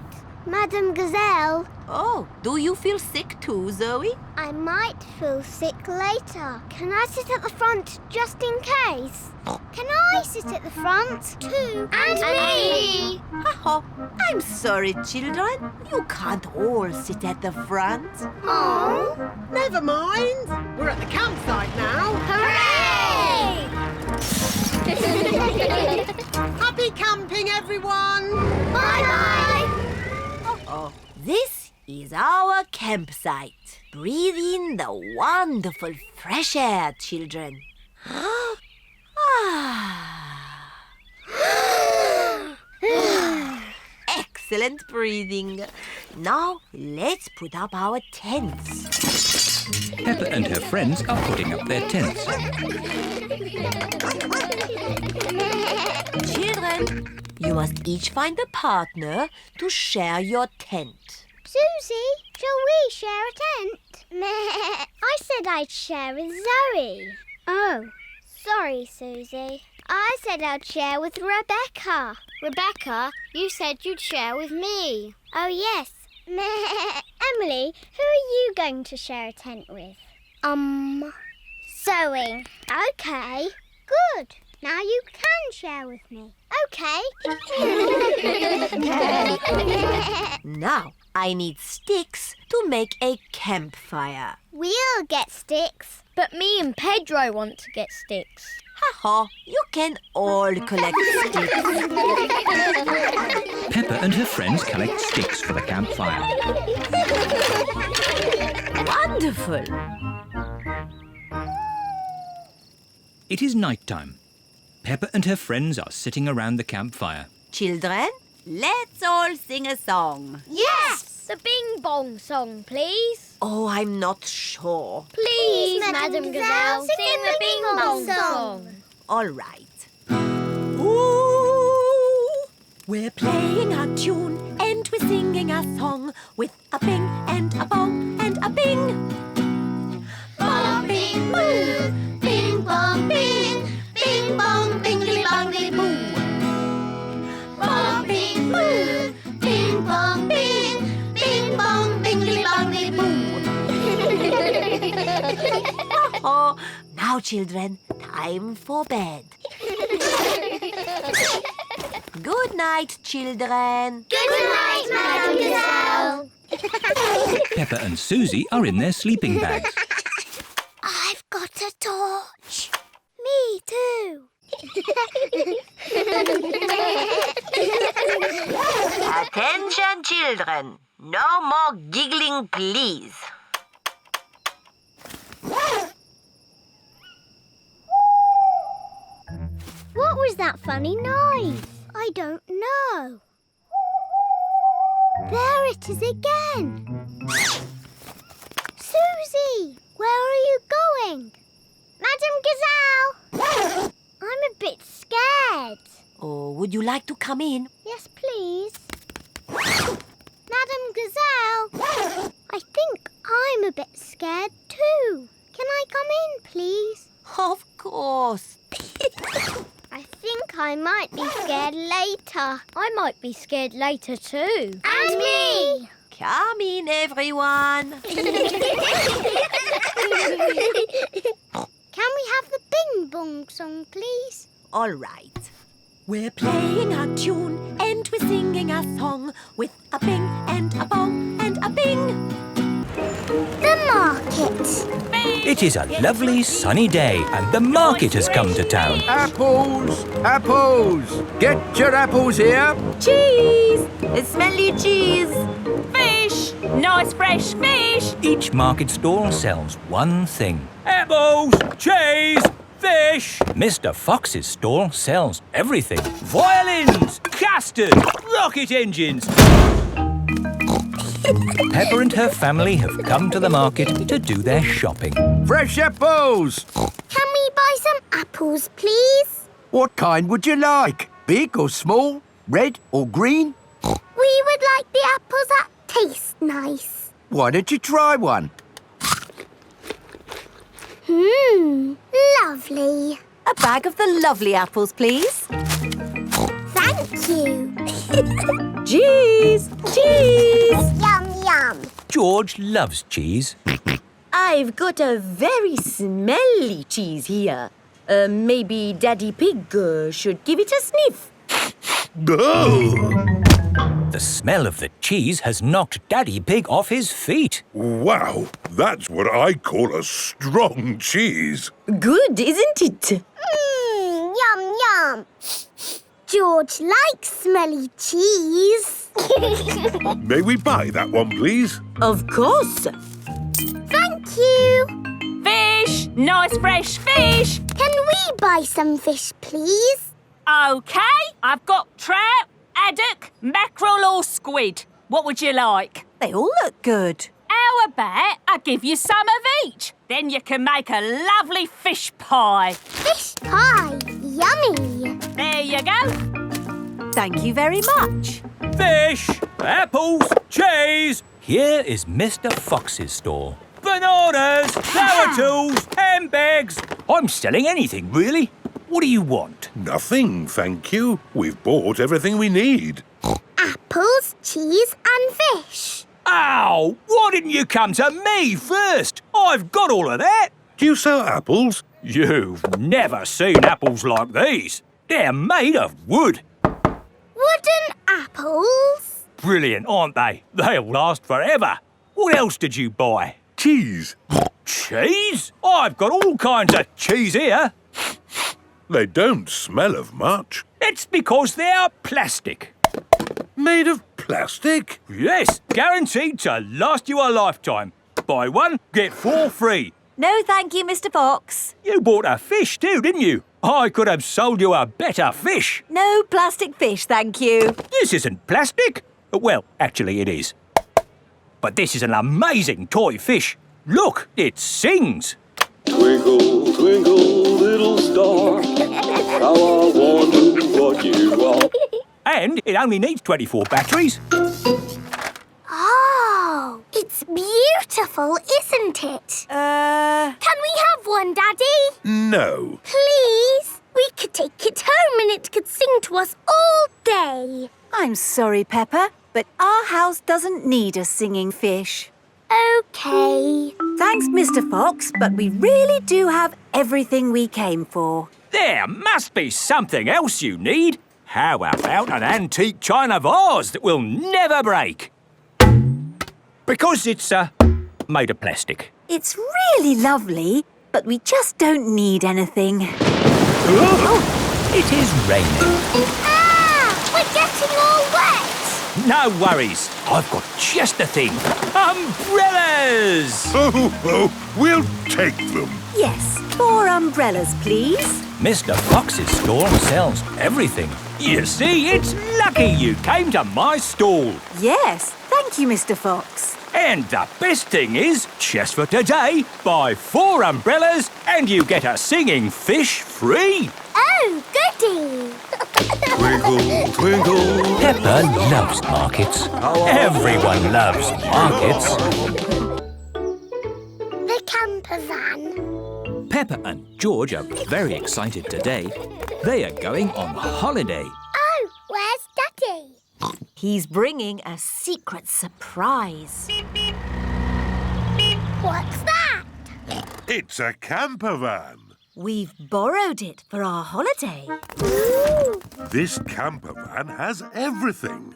Madam Gazelle, Oh, do you feel sick too, Zoe? I might feel sick later. Can I sit at the front just in case? Can I sit at the front too? And me! Oh, I'm sorry, children. You can't all sit at the front. Oh! Never mind. We're at the campsite now. Hooray! Happy camping, everyone. Bye-bye! Oh, this is our campsite. Breathe in the wonderful fresh air, children. Excellent breathing. Now, let's put up our tents. Peppa and her friends are putting up their tents. Children, you must each find a partner to share your tent. Susie, shall we share a tent? Meh. I said I'd share with Zoe. Oh, sorry, Susie. I said I'd share with Rebecca. Rebecca, you said you'd share with me. Oh, yes. Meh. Emily, who are you going to share a tent with? Zoe. Okay, good. Now you can share with me. Okay. Now, I need sticks to make a campfire. We'll get sticks. But me and Pedro want to get sticks. Ha-ha, you can all collect sticks. Peppa and her friends collect sticks for the campfire. Wonderful. It is night time. Peppa and her friends are sitting around the campfire. Children, let's all sing a song. Yes! The Bing Bong song, please. Oh, I'm not sure. Please, Madam Gazelle, sing the Bing Bong song. All right. Ooh, we're playing a tune and we're singing a song with a bing and a bong and a bing. Bong, bing, boo. Bing, bong, bing. Bing, bong, bingly, bongly, boo. Bong, bing, boo. Bing, bong, bing. Bing, bong, bingly, bongly, boo. Oh, now, children, time for bed. Good night, children. Good night, Madam Gazelle. Peppa and Susie are in their sleeping bags. I've got a torch. Me too. Attention, children. No more giggling, please. What was that funny noise? I don't know. There it is again. Susie, where are you going? Madam Gazelle! I'm a bit scared. Oh, would you like to come in? Yes, please. Madam Gazelle, I think I'm a bit scared too. Can I come in, please? Of course. I think I might be scared later. I might be scared later too. And me! Come in, everyone. Can we have the Bing Bong song, please? All right. We're playing a tune and we're singing a song with a bing and a bong and a bing. The market. It is a lovely sunny day and the market has come to town. Apples! Apples! Get your apples here. Cheese! Smelly cheese. Fish! Nice fresh fish! Each market stall sells one thing. Apples, cheese, fish. Mr. Fox's stall sells everything. Violins, custard, rocket engines. Peppa and her family have come to the market to do their shopping. Fresh apples! Can we buy some apples, please? What kind would you like? Big or small? Red or green? We would like the apples that taste nice. Why don't you try one? Lovely. A bag of the lovely apples, please. Thank you. Cheese! Cheese! Yum, yum. George loves cheese. I've got a very smelly cheese here. Maybe Daddy Pig should give it a sniff. The smell of the cheese has knocked Daddy Pig off his feet. Wow, that's what I call a strong cheese. Good, isn't it? Yum, yum. George likes smelly cheese. May we buy that one, please? Of course. Thank you. Fish! Nice fresh fish! Can we buy some fish, please? OK, I've got trout, haddock, mackerel or squid. What would you like? They all look good. How about I give you some of each? Then you can make a lovely fish pie. Fish pie. Yummy. There you go. Thank you very much. Fish, apples, cheese. Here is Mr. Fox's stall. Bananas, flower tools, handbags. I'm selling anything, really. What do you want? Nothing, thank you. We've bought everything we need. Apples, cheese and fish. Ow! Why didn't you come to me first? I've got all of that. Do you sell apples? You've never seen apples like these. They're made of wood. Wooden apples. Brilliant, aren't they? They'll last forever. What else did you buy? Cheese. Cheese? I've got all kinds of cheese here. They don't smell of much. It's because they're plastic. Made of plastic? Yes, guaranteed to last you a lifetime. Buy one, get 4 free. No, thank you, Mr. Fox. You bought a fish too, didn't you? I could have sold you a better fish. No plastic fish, thank you. This isn't plastic. Well, actually it is. But this is an amazing toy fish. Look, it sings. Twinkle, twinkle, little star, how I wonder what you are. And it only needs 24 batteries. Oh, it's beautiful, isn't it? Can we have one, Daddy? No. Please? We could take it home and it could sing to us all day. I'm sorry, Peppa, but our house doesn't need a singing fish. OK. Thanks, Mr. Fox, but we really do have everything we came for. There must be something else you need. How about an antique china vase that will never break? Because it's made of plastic. It's really lovely, but we just don't need anything. Oh, it is raining. Ah! We're getting all wet. No worries. I've got just the thing. Umbrellas! Oh, we'll take them. Yes, 4 umbrellas, please. Mr. Fox's stall sells everything. You see, it's lucky you came to my stall. Yes, thank you, Mr. Fox. And the best thing is, just for today, buy 4 umbrellas and you get a singing fish free. Oh, goody. Twinkle, twinkle. Peppa loves markets. Everyone loves markets. The camper van. Peppa and George are very excited today. They are going on holiday. Oh, where's Daddy? He's bringing a secret surprise. What's that? It's a camper van. We've borrowed it for our holiday. Ooh. This camper van has everything.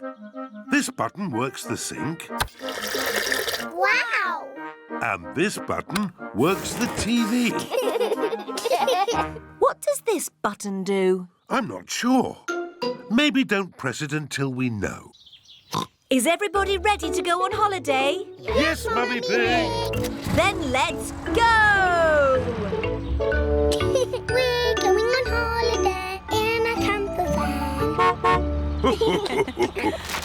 This button works the sink. Wow! And this button works the TV. What does this button do? I'm not sure. Maybe don't press it until we know. Is everybody ready to go on holiday? Yes, Mummy Pig! Then let's go! We're going on holiday in a camper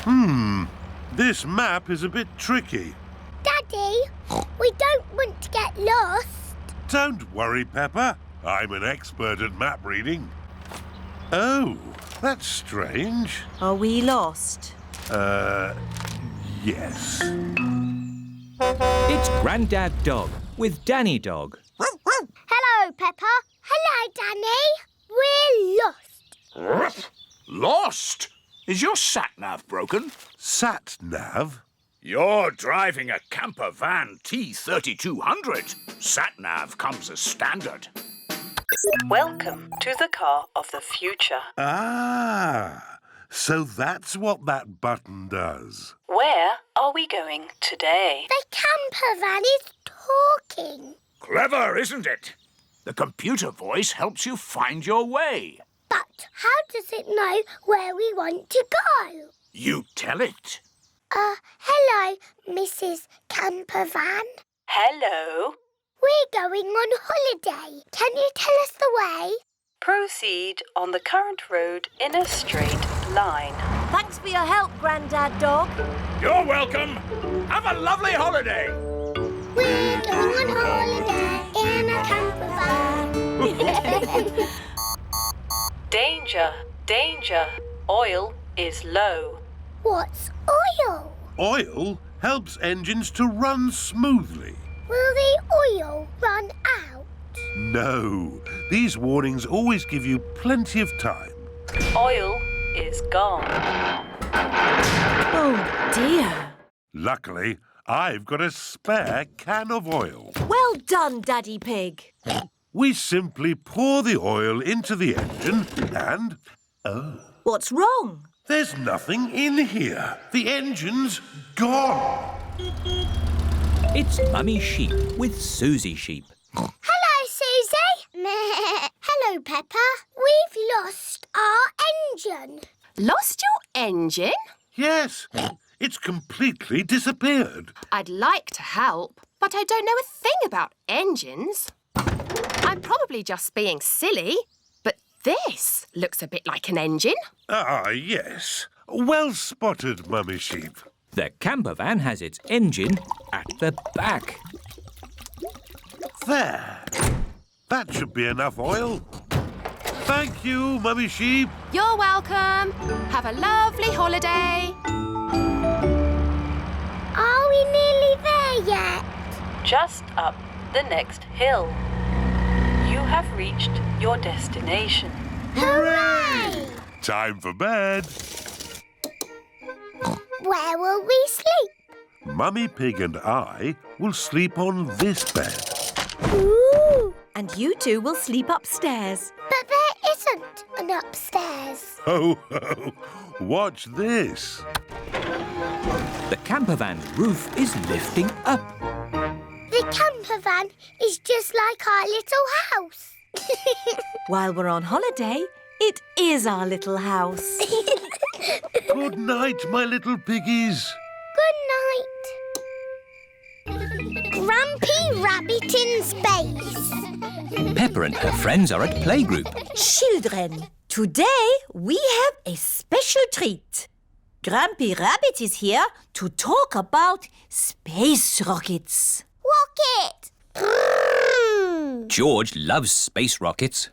van. This map is a bit tricky. Daddy, we don't want to get lost. Don't worry, Peppa. I'm an expert at map reading. Oh, that's strange. Are we lost? Yes. It's Grandad Dog with Danny Dog. Hello, Peppa. Hello, Danny. We're lost. Lost? Is your sat-nav broken? Sat-nav? You're driving a camper van T3200. Sat-nav comes as standard. Welcome to the car of the future. Ah, so that's what that button does. Where are we going today? The camper van is talking. Clever, isn't it? The computer voice helps you find your way. But how does it know where we want to go? You tell it. Hello, Mrs. Camper Van. Hello. We're going on holiday. Can you tell us the way? Proceed on the current road in a straight line. Thanks for your help, Grandad Dog. You're welcome. Have a lovely holiday. We're going on holiday in a camper van. Danger, danger. Oil is low. What's oil? Oil helps engines to run smoothly. Will the oil run out? No, these warnings always give you plenty of time. Oil is gone. Oh, dear. Luckily, I've got a spare can of oil. Well done, Daddy Pig. We simply pour the oil into the engine and... Oh, What's wrong? there's nothing in here. The engine's gone. It's Mummy Sheep with Susie Sheep. Hello, Susie. Hello, Peppa. We've lost our engine. Lost your engine? Yes, it's completely disappeared. I'd like to help, but I don't know a thing about engines. I'm probably just being silly, but this looks a bit like an engine. Ah, yes. Well spotted, Mummy Sheep. The camper van has its engine at the back. There. That should be enough oil. Thank you, Mummy Sheep. You're welcome. Have a lovely holiday. Are we nearly there yet? Just up the next hill. You have reached your destination. Hooray! Time for bed. Where will we sleep? Mummy Pig and I will sleep on this bed. Ooh! And you two will sleep upstairs. But there isn't an upstairs. Ho, ho. Watch this. The camper van's roof is lifting up. The camper van is just like our little house. While we're on holiday, it is our little house. Good night, my little piggies. Good night. Grumpy Rabbit in Space. Peppa and her friends are at playgroup. Children, today we have a special treat. Grumpy Rabbit is here to talk about space rockets. Rocket! George loves space rockets.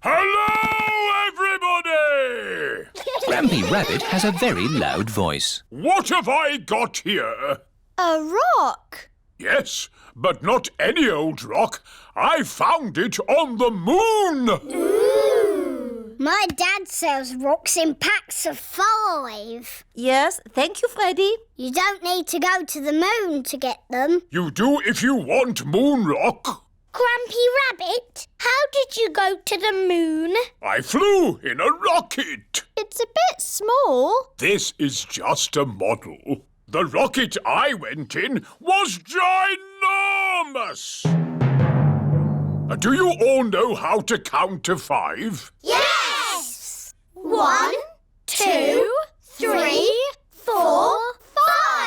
Hello, everybody! Grampy Rabbit has a very loud voice. What have I got here? A rock. Yes, but not any old rock. I found it on the moon. Ooh. My dad sells rocks in packs of 5. Yes, thank you, Freddy. You don't need to go to the moon to get them. You do if you want moon rock. Grumpy Rabbit, how did you go to the moon? I flew in a rocket. It's a bit small. This is just a model. The rocket I went in was ginormous. Do you all know how to count to 5? Yes! 1, 2, 3, 4,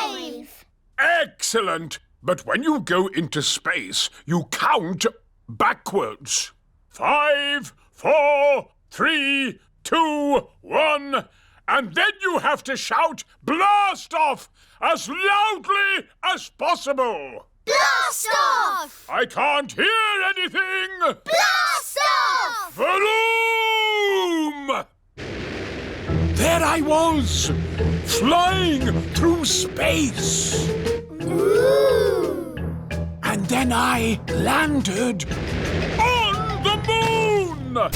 5. Excellent! But when you go into space, you count backwards. 5, 4, 3, 2, 1. And then you have to shout blast off as loudly as possible. Blast off! I can't hear anything. Blast off! Vroom! There I was, flying through space. Ooh! And then I landed on the moon!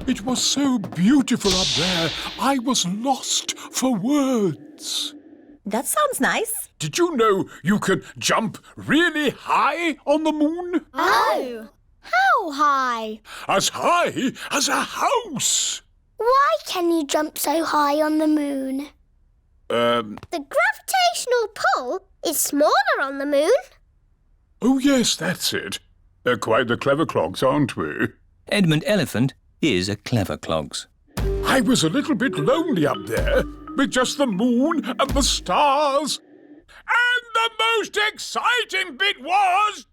It was so beautiful up there, I was lost for words. That sounds nice. Did you know you can jump really high on the moon? Oh! How high? As high as a house! Why can you jump so high on the moon? The gravitational pull is smaller on the moon. Oh, yes, that's it. They're quite the clever clogs, aren't we? Edmund Elephant is a clever clogs. I was a little bit lonely up there, with just the moon and the stars. And the most exciting bit was...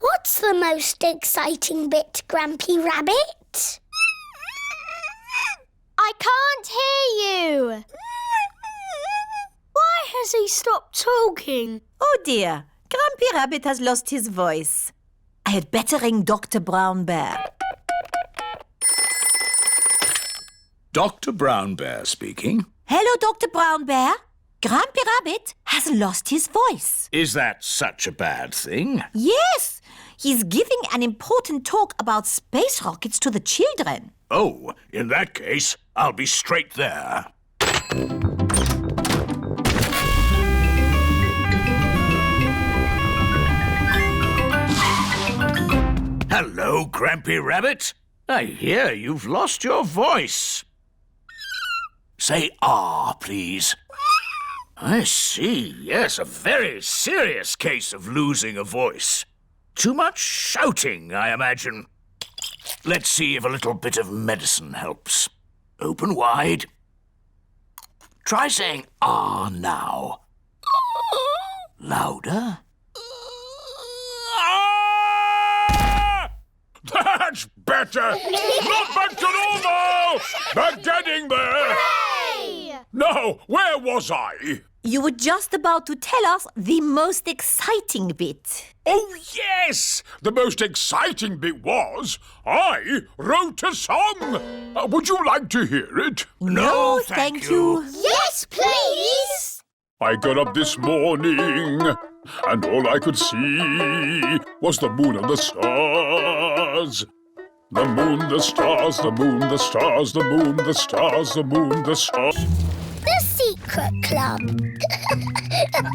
What's the most exciting bit, Grampy Rabbit? I can't hear you. Why has he stopped talking? Oh dear, Grumpy Rabbit has lost his voice. I had better ring Dr. Brown Bear. Dr. Brown Bear speaking. Hello, Dr. Brown Bear. Grumpy Rabbit has lost his voice. Is that such a bad thing? Yes, he's giving an important talk about space rockets to the children. Oh, in that case, I'll be straight there. Hello, Grampy Rabbit. I hear you've lost your voice. Say ah, please. I see, yes, a very serious case of losing a voice. Too much shouting, I imagine. Let's see if a little bit of medicine helps. Open wide. Try saying ah now. Louder. Ah! That's better! Not back to normal! But getting there! Hooray! Now, where was I? You were just about to tell us the most exciting bit. Oh, yes! The most exciting bit was I wrote a song. Would you like to hear it? No, thank you. Yes, please! I got up this morning and all I could see was the moon and the stars. The moon, the stars, the moon, the stars, the moon, the stars, the moon, the stars. The Secret Club.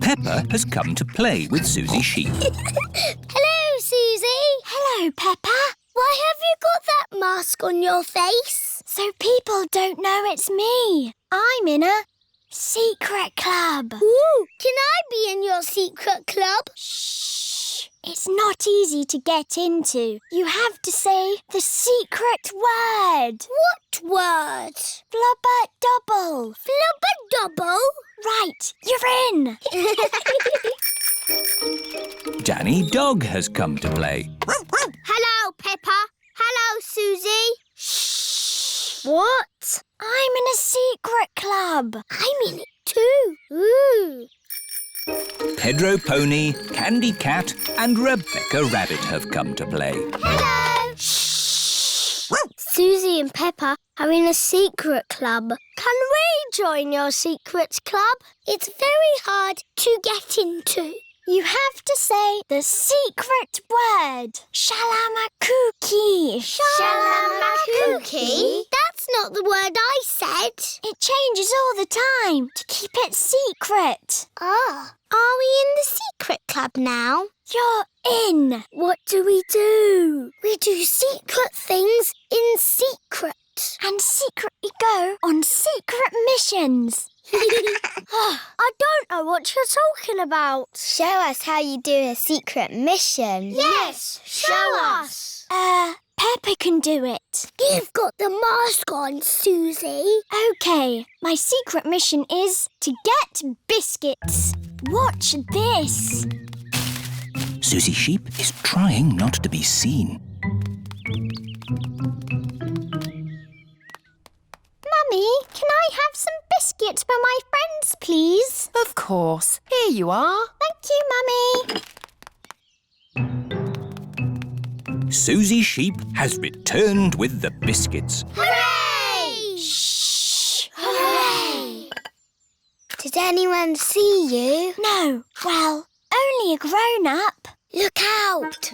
Peppa has come to play with Susie Sheep. Hello, Susie. Hello, Peppa. Why have you got that mask on your face? So people don't know it's me. I'm in a secret club. Ooh, can I be in your secret club? Shh. It's not easy to get into. You have to say the secret word. What word? Flubber-double. Flubber-double? Right, you're in. Danny Dog has come to play. Hello, Peppa. Hello, Susie. Shh. What? I'm in a secret club. I'm in it too. Ooh. Pedro Pony, Candy Cat and Rebecca Rabbit have come to play. Hello. Shh. Susie and Peppa are in a secret club. Can we join your secret club? It's very hard to get into. You have to say the secret word. Shalamakuki. Shalamakuki? That's not the word I said. It changes all the time to keep it secret. Ah. Are we in the secret club now? You're in. What do? We do secret things in secret. And secretly go on secret missions. I don't know what you're talking about. Show us how you do a secret mission. Yes, show us. Peppa can do it. You've got the mask on, Susie. OK, my secret mission is to get biscuits. Watch this. Susie Sheep is trying not to be seen. Mummy, can I have some biscuits for my friends, please? Of course. Here you are. Thank you, Mummy. Susie Sheep has returned with the biscuits. Hooray! Shh! Hooray! Did anyone see you? No. Well, only a grown-up. Look out!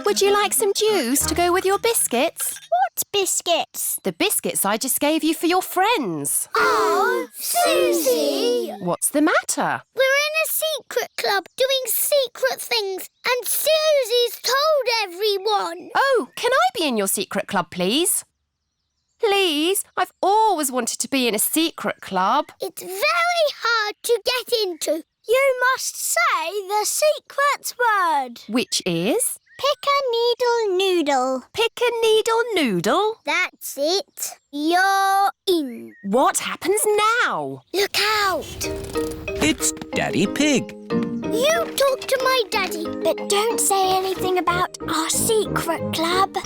Would you like some juice to go with your biscuits? What biscuits? The biscuits I just gave you for your friends. Oh, Susie! What's the matter? We're in a secret club doing secret things and Susie's told everyone. Oh, can I be in your secret club, please? Please, I've always wanted to be in a secret club. It's very hard to get into. You must say the secret word. Which is? Pick-a-needle-noodle. Pick-a-needle-noodle? That's it. You're in. What happens now? Look out. It's Daddy Pig. You talk to my daddy, but don't say anything about our secret club.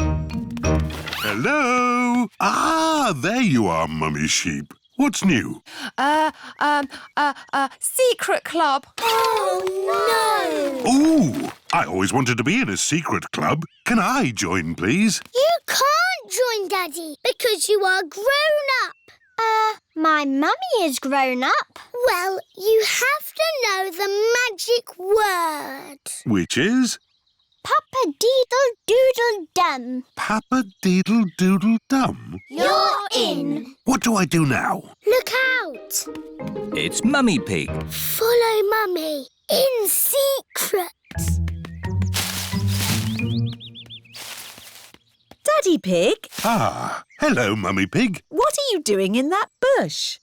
Hello? Ah, there you are, Mummy Sheep. What's new? Secret club. Oh, no! Ooh, I always wanted to be in a secret club. Can I join, please? You can't join, Daddy, because you are grown up. My mummy is grown up. Well, you have to know the magic word. Which is? Papa-deedle-doodle-dum. Papa-deedle-doodle-dum. You're in. What do I do now? Look out. It's Mummy Pig. Follow Mummy in secret. Daddy Pig, Ah, hello, Mummy Pig. what are you doing in that bush?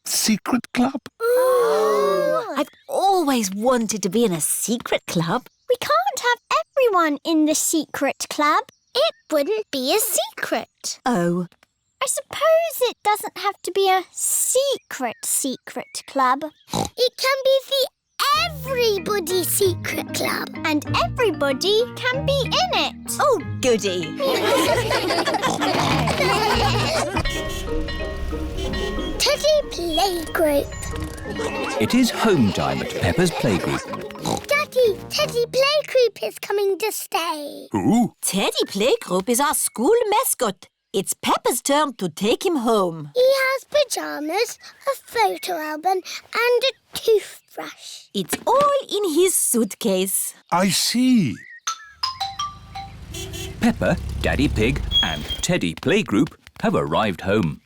Secret club? Oh. I've always wanted to be in a secret club. We can't have everyone in the secret club. It wouldn't be a secret. Oh, I suppose it doesn't have to be a secret club. It can be the Everybody Secret Club. And everybody can be in it. oh goody. Teddy Playgroup. It is home time at Peppa's Playgroup. Daddy, Teddy Playgroup is coming to stay. Who? Teddy Playgroup is our school mascot. It's Peppa's turn to take him home. He has pyjamas, a photo album and a toothbrush. It's all in his suitcase. I see. Peppa, Daddy Pig and Teddy Playgroup have arrived home.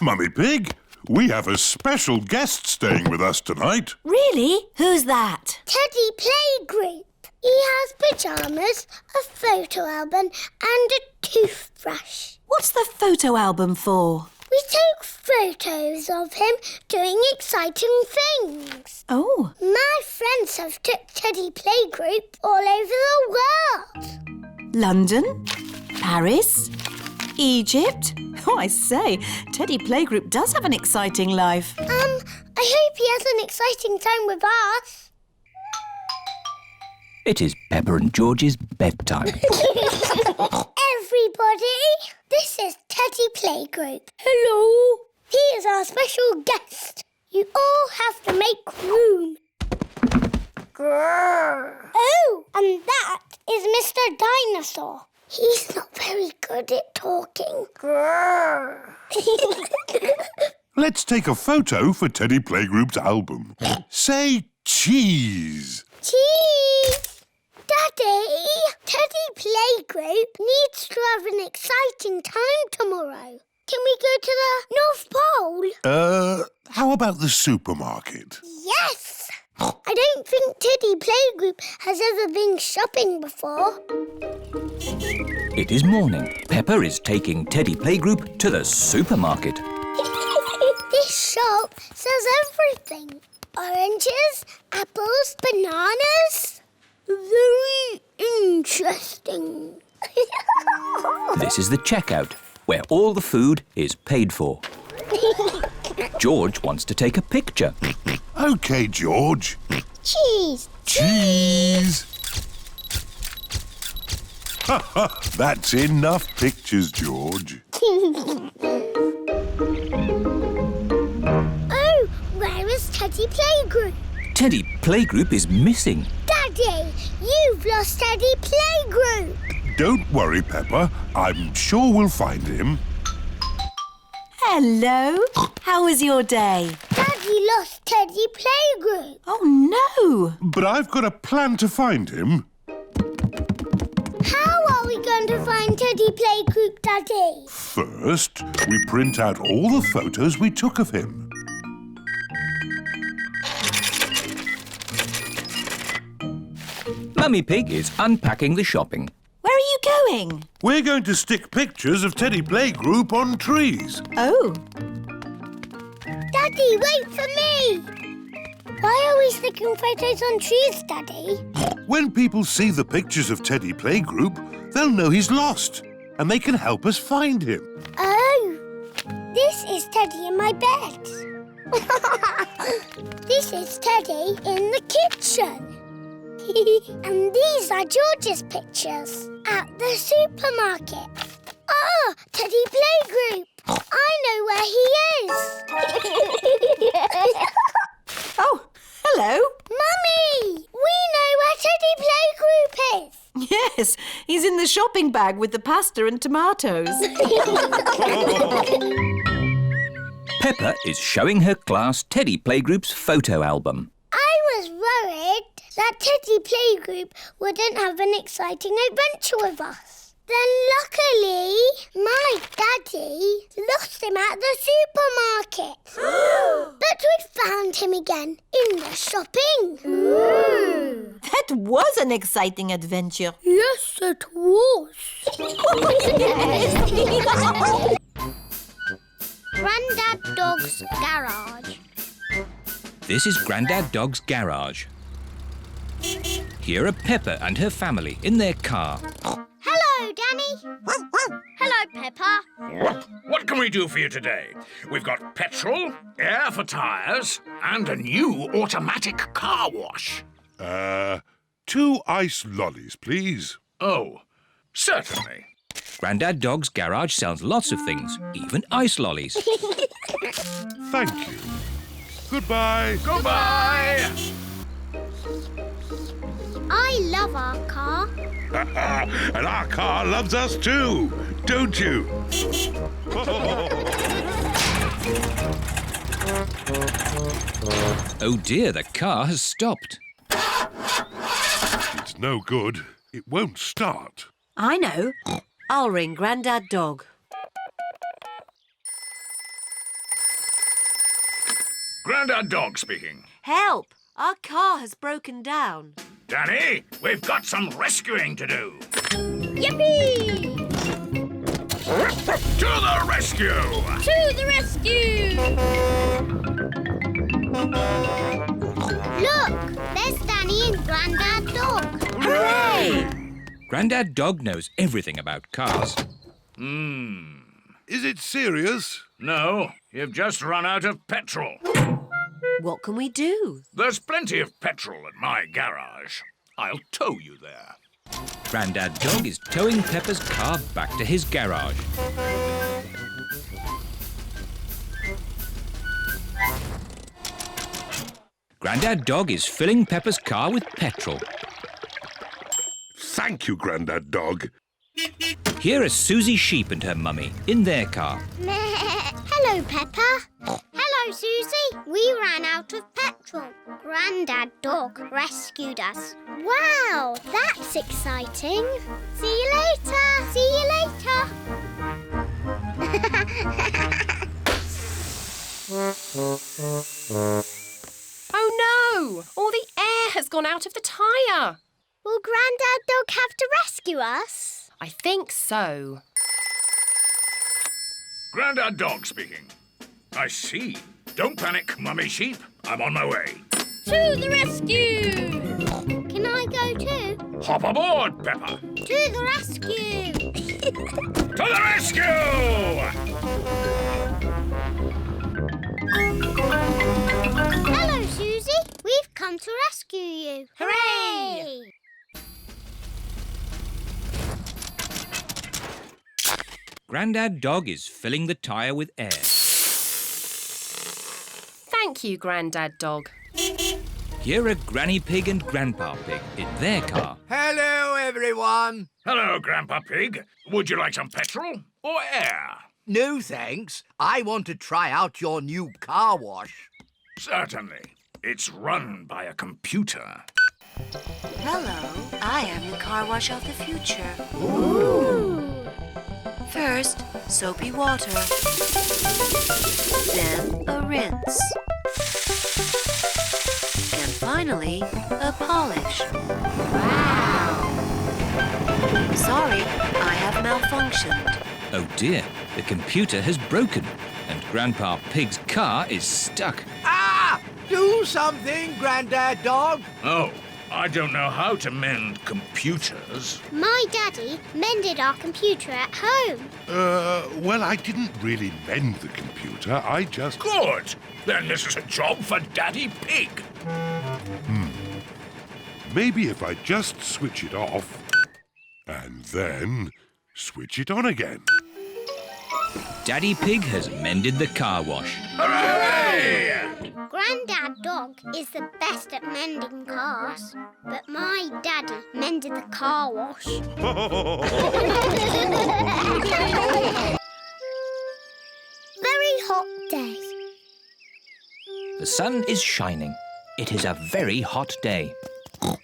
Mummy Pig, we have a special guest staying with us tonight. Really? Who's that? Teddy Playgroup. He has pyjamas, a photo album and a toothbrush. What's the photo album for? We took photos of him doing exciting things. Oh. My friends have took Teddy Playgroup all over the world. London? Paris? Egypt? Oh, I say, Teddy Playgroup does have an exciting life. I hope he has an exciting time with us. It is Peppa and George's bedtime. Everybody, this is Teddy Playgroup. Hello. He is our special guest. You all have to make room. Grrr. Oh, and that is Mr. Dinosaur. He's not very good at talking. Grrr. Let's take a photo for Teddy Playgroup's album. Say Cheese. Cheese! Daddy, Teddy Playgroup needs to have an exciting time tomorrow. Can we go to the North Pole? How about the supermarket? Yes! I don't think Teddy Playgroup has ever been shopping before. It is morning. Peppa is taking Teddy Playgroup to the supermarket. This shop sells everything. Oranges, apples, bananas. Very interesting. This is the checkout, where all the food is paid for. George wants to take a picture. OK, George. Cheese. Cheese. That's enough pictures, George. Oh, where is Teddy Playgroup? Teddy Playgroup is missing. Daddy, you've lost Teddy Playgroup. Don't worry, Peppa. I'm sure we'll find him. Hello. How was your day? Daddy lost Teddy Playgroup. Oh, no. But I've got a plan to find him. How are we going to find Teddy Playgroup, Daddy? First, we print out all the photos we took of him. Mummy Pig is unpacking the shopping. Where are you going? We're going to stick pictures of Teddy Playgroup on trees. Oh. Daddy, wait for me! Why are we sticking photos on trees, Daddy? When people see the pictures of Teddy Playgroup, they'll know he's lost, and they can help us find him. Oh, this is Teddy in my bed. This is Teddy in the kitchen. And these are George's pictures at the supermarket. Ah, Teddy Playgroup. I know where he is. Oh, hello. Mummy, we know where Teddy Playgroup is. Yes, he's in the shopping bag with the pasta and tomatoes. Peppa is showing her class Teddy Playgroup's photo album. I was worried that Teddy Playgroup wouldn't have an exciting adventure with us. Then luckily, my daddy lost him at the supermarket. But we found him again in the shopping. That was an exciting adventure. Yes, it was. Grandad Dog's garage. This is Grandad Dog's garage. Here are Peppa and her family in their car. Hello, Danny. Hello, Peppa. What can we do for you today? We've got petrol, air for tyres, and a new automatic car wash. 2 ice lollies, please. Oh, certainly. Grandad Dog's garage sells lots of things, even ice lollies. Thank you. Goodbye. Goodbye. I love our car. And our car loves us too, don't you? Oh dear, the car has stopped. It's no good. It won't start. I know. I'll ring Grandad Dog. Grandad Dog speaking. Help! Our car has broken down. Danny, we've got some rescuing to do. Yippee! To the rescue! To the rescue! Look, there's Danny and Grandad Dog. Hooray! Grandad Dog knows everything about cars. Is it serious? No, you've just run out of petrol. What can we do? There's plenty of petrol at my garage. I'll tow you there. Grandad Dog is towing Peppa's car back to his garage. Grandad Dog is filling Peppa's car with petrol. Thank you, Grandad Dog. Here are Susie Sheep and her mummy in their car. Hello, Peppa. Hello, Hello, Susie. We ran out of petrol. Grandad Dog rescued us. Wow, that's exciting. See you later. See you later. Oh no! All the air has gone out of the tyre. Will Grandad Dog have to rescue us? I think so. Grandad Dog speaking. I see. Don't panic, Mummy Sheep. I'm on my way. To the rescue! Can I go too? Hop aboard, Peppa. To the rescue! To the rescue! Hello, Susie. We've come to rescue you. Hooray! Grandad Dog is filling the tyre with air. Thank you, Grandad Dog. Here are Granny Pig and Grandpa Pig in their car. Hello, everyone. Hello, Grandpa Pig. Would you like some petrol or air? No, thanks. I want to try out your new car wash. Certainly. It's run by a computer. Hello, I am the car wash of the future. Ooh. First, soapy water. Then a rinse. And finally, a polish. Wow. Sorry, I have malfunctioned. Oh dear, the computer has broken and Grandpa Pig's car is stuck. Ah! Do something, Grandad Dog. Oh, I don't know how to mend computers. My daddy mended our computer at home. Well, I didn't really mend the computer. I just... Good. Then this is a job for Daddy Pig. Maybe if I just switch it off and then switch it on again. Daddy Pig has mended the car wash. Hooray! Grandad Dog is the best at mending cars, but my daddy mended the car wash. Very hot day. The sun is shining. It is a very hot day.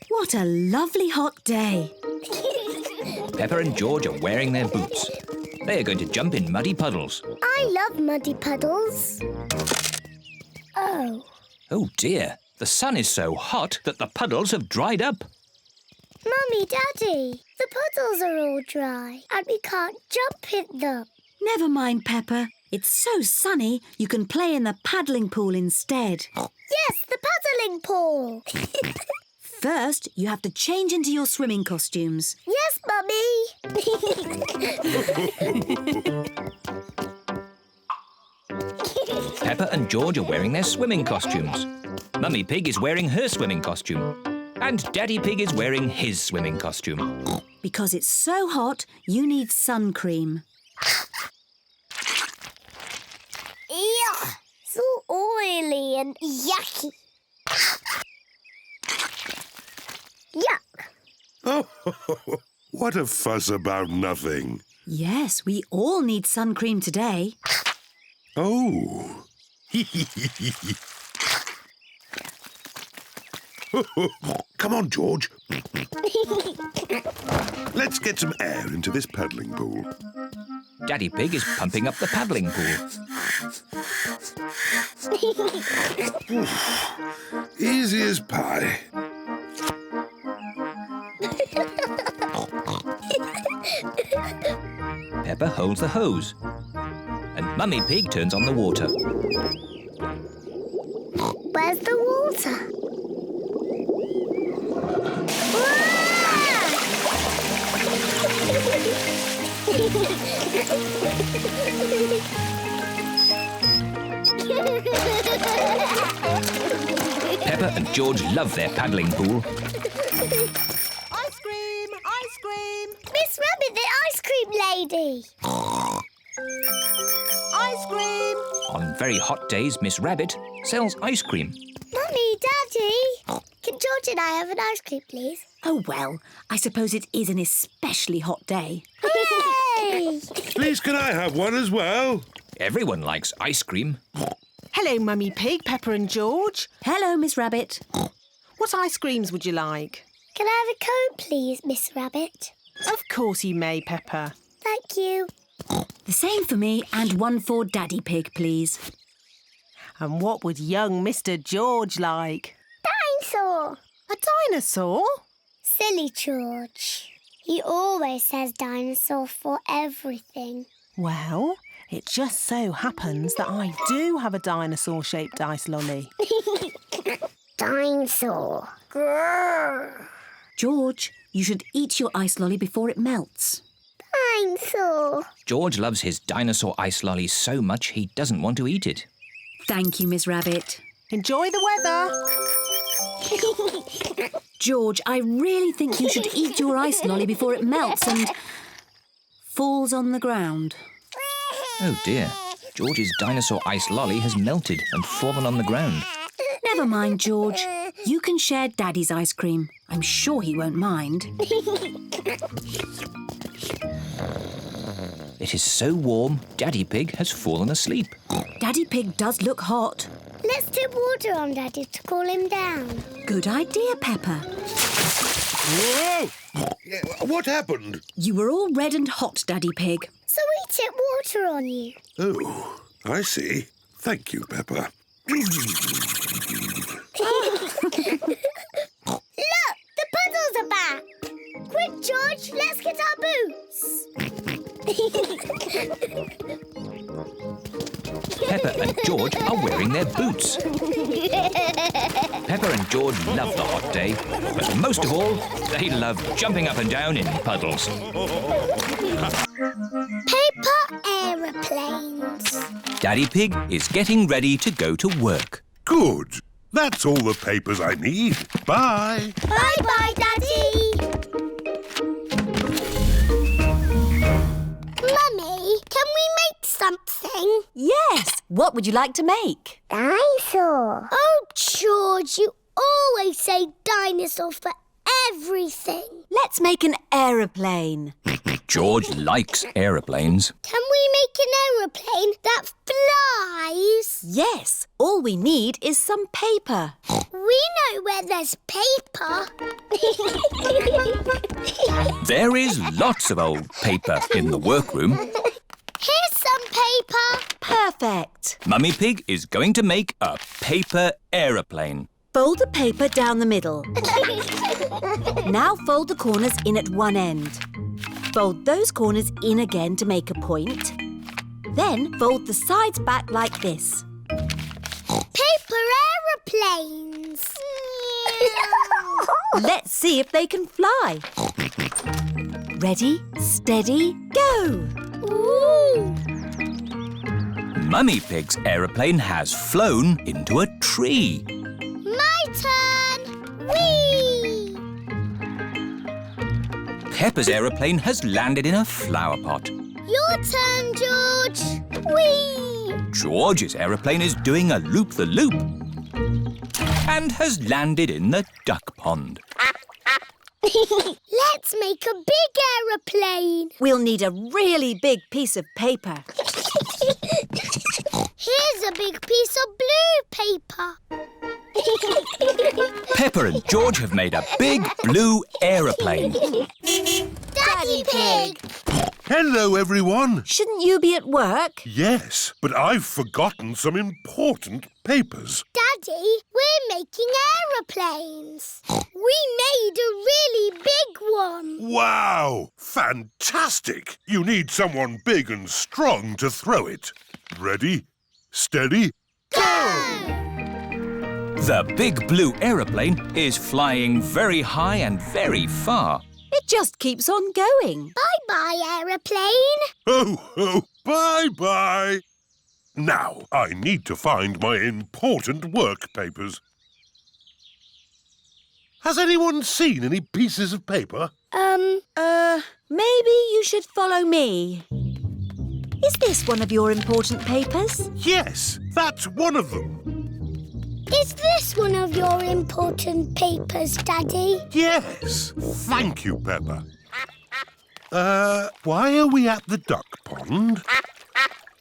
What a lovely hot day. Peppa and George are wearing their boots. They are going to jump in muddy puddles. I love muddy puddles. Oh. Oh dear, the sun is so hot that the puddles have dried up. Mummy, Daddy, the puddles are all dry and we can't jump in them. Never mind, Peppa. It's so sunny you can play in the paddling pool instead. Yes, the puddling pool. First, you have to change into your swimming costumes. Yes, Mummy. Peppa and George are wearing their swimming costumes. Mummy Pig is wearing her swimming costume. And Daddy Pig is wearing his swimming costume. Because it's so hot, you need sun cream. Ew, so oily and yucky. Yuck. Oh, what a fuss about nothing. Yes, we all need sun cream today. Oh. Come on, George. Let's get some air into this paddling pool. Daddy Pig is pumping up the paddling pool. Easy as pie. Peppa holds the hose. And Mummy Pig turns on the water. Where's the water? Peppa and George love their paddling pool. Ice cream! Ice cream! Miss Rabbit, the ice cream lady. Ice cream! On very hot days, Miss Rabbit sells ice cream. Mummy, Daddy, can George and I have an ice cream, please? Oh, well, I suppose it is an especially hot day. Hooray! Please, can I have one as well? Everyone likes ice cream. Hello, Mummy Pig, Peppa and George. Hello, Miss Rabbit. What ice creams would you like? Can I have a cone, please, Miss Rabbit? Of course you may, Peppa. Thank you. The same for me and one for Daddy Pig, please. And what would young Mr. George like? Dinosaur. A dinosaur? Silly George. He always says dinosaur for everything. Well, it just so happens that I do have a dinosaur-shaped ice lolly. Dinosaur. Grrr. George, you should eat your ice lolly before it melts. Dinosaur. George loves his dinosaur ice lolly so much he doesn't want to eat it. Thank you, Miss Rabbit. Enjoy the weather. George, I really think you should eat your ice lolly before it melts and falls on the ground. Oh dear, George's dinosaur ice lolly has melted and fallen on the ground. Never mind, George. You can share Daddy's ice cream. I'm sure he won't mind. It is so warm, Daddy Pig has fallen asleep. Daddy Pig does look hot. Let's dip water on Daddy to cool him down. Good idea, Peppa. Whoa! What happened? You were all red and hot, Daddy Pig. So we tip water on you. Oh, I see. Thank you, Peppa. Look, the Puddles are back. Quick, George, let's get our boots. Peppa and George are wearing their boots. Peppa and George love the hot day, but most of all, they love jumping up and down in puddles. Paper aeroplanes. Daddy Pig is getting ready to go to work. Good. That's all the papers I need. Bye. Bye-bye, Daddy. Mummy, can we make something? Yes. What would you like to make? Dinosaur. Oh, George, you always say dinosaur for everything. Let's make an aeroplane. George likes aeroplanes. Can we make an aeroplane that flies? Yes. All we need is some paper. We know where there's paper. There is lots of old paper in the workroom. Here's some paper. Perfect. Mummy Pig is going to make a paper aeroplane. Fold the paper down the middle. Now fold the corners in at one end. Fold those corners in again to make a point. Then fold the sides back like this. Paper aeroplanes. Let's see if they can fly. Ready, steady, go! Ooh. Mummy Pig's aeroplane has flown into a tree. My turn. Whee! Peppa's aeroplane has landed in a flower pot. Your turn, George. Whee! George's aeroplane is doing a loop-the-loop and has landed in the duck pond. Let's make a big aeroplane. We'll need a really big piece of paper. Here's a big piece of blue paper. Peppa and George have made a big blue aeroplane. Daddy Pig. Hello, everyone. Shouldn't you be at work? Yes, but I've forgotten some important papers. Daddy, we're making aeroplanes. We made a really big one. Wow! Fantastic! You need someone big and strong to throw it. Ready, steady, Go! The big blue aeroplane is flying very high and very far. It just keeps on going. Bye-bye, aeroplane. Ho, ho, bye-bye. Now, I need to find my important work papers. Has anyone seen any pieces of paper? Maybe you should follow me. Is this one of your important papers? Yes, that's one of them. Is this one of your important papers, Daddy? Yes. Thank you, Peppa. Why are we at the duck pond?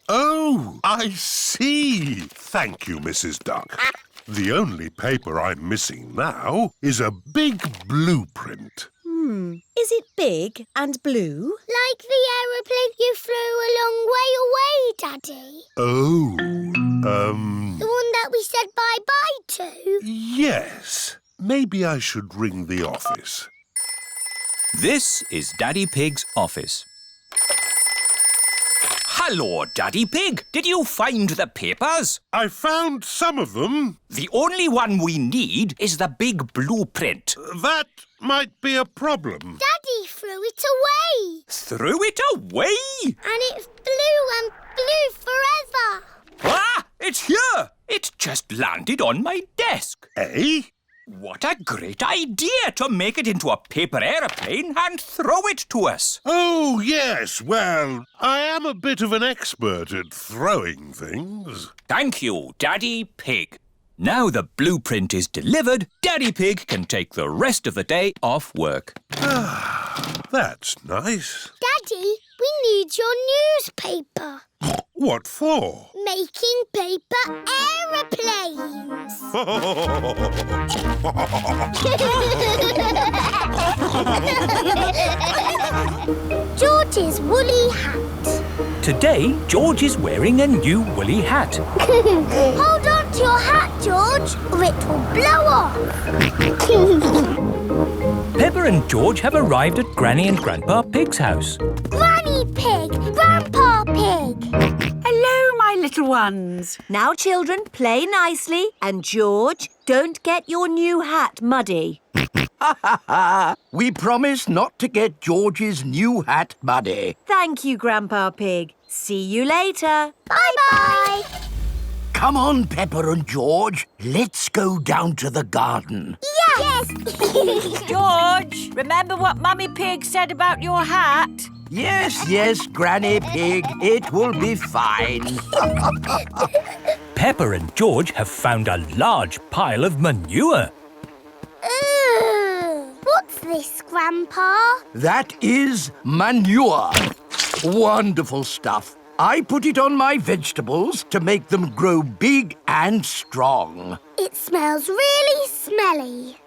Oh, I see. Thank you, Mrs. Duck. The only paper I'm missing now is a big blueprint. Is it big and blue? Like the aeroplane you flew a long way away, Daddy. Oh, The one that we said bye-bye to. yes. Maybe I should ring the office. This is Daddy Pig's office. Hello, Daddy Pig. Did you find the papers? I found some of them. The only one we need is the big blueprint. That might be a problem. Daddy threw it away. Threw it away? And it flew and flew forever. Ah! It's here! It just landed on my desk. Eh? What a great idea to make it into a paper aeroplane and throw it to us. Oh, yes. Well, I am a bit of an expert at throwing things. Thank you, Daddy Pig. Now the blueprint is delivered, Daddy Pig can take the rest of the day off work. That's nice. Daddy, we need your newspaper. What for? Making paper aeroplanes. George's woolly hat. Today, George is wearing a new woolly hat. Hold on to your hat, George, or it will blow off. Peppa and George have arrived at Granny and Grandpa Pig's house. Granny Pig, Grandpa Pig. Hello, my little ones. Now, children, play nicely. And George, don't get your new hat muddy. We promise not to get George's new hat muddy. Thank you, Grandpa Pig. See you later. Bye-bye. Come on, Peppa and George. Let's go down to the garden. Yes. George, remember what Mummy Pig said about your hat? Yes, Granny Pig. It will be fine. Peppa and George have found a large pile of manure. What's this, Grandpa? That is manure. Wonderful stuff. I put it on my vegetables to make them grow big and strong. It smells really smelly.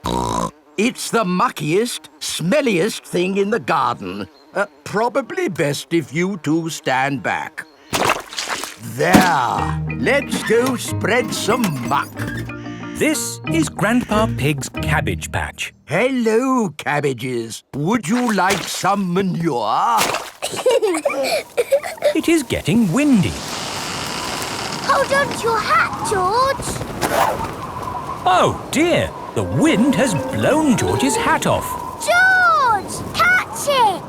It's the muckiest, smelliest thing in the garden. Probably best if you two stand back. There. Let's go spread some muck. This is Grandpa Pig's cabbage patch. Hello, cabbages. Would you like some manure? It is getting windy. Hold on to your hat, George. Oh, dear. The wind has blown George's hat off. George, catch it.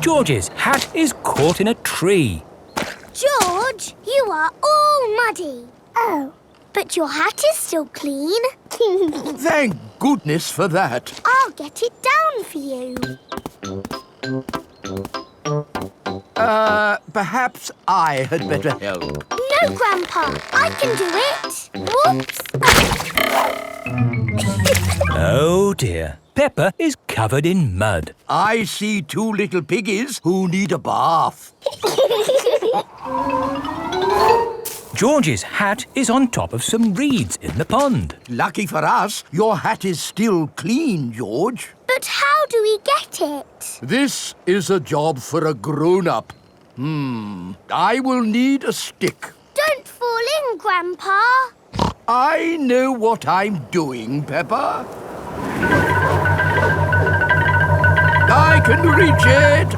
George's hat is caught in a tree. George, you are all muddy. Oh, but your hat is still clean. Thank goodness for that. I'll get it down for you. Perhaps I had better help. No, Grandpa, I can do it. Whoops. Oh, dear. Peppa is covered in mud. I see two little piggies who need a bath. George's hat is on top of some reeds in the pond. Lucky for us, your hat is still clean, George. But how do we get it? This is a job for a grown-up. I will need a stick. Don't fall in, Grandpa. I know what I'm doing, Peppa. I can reach it.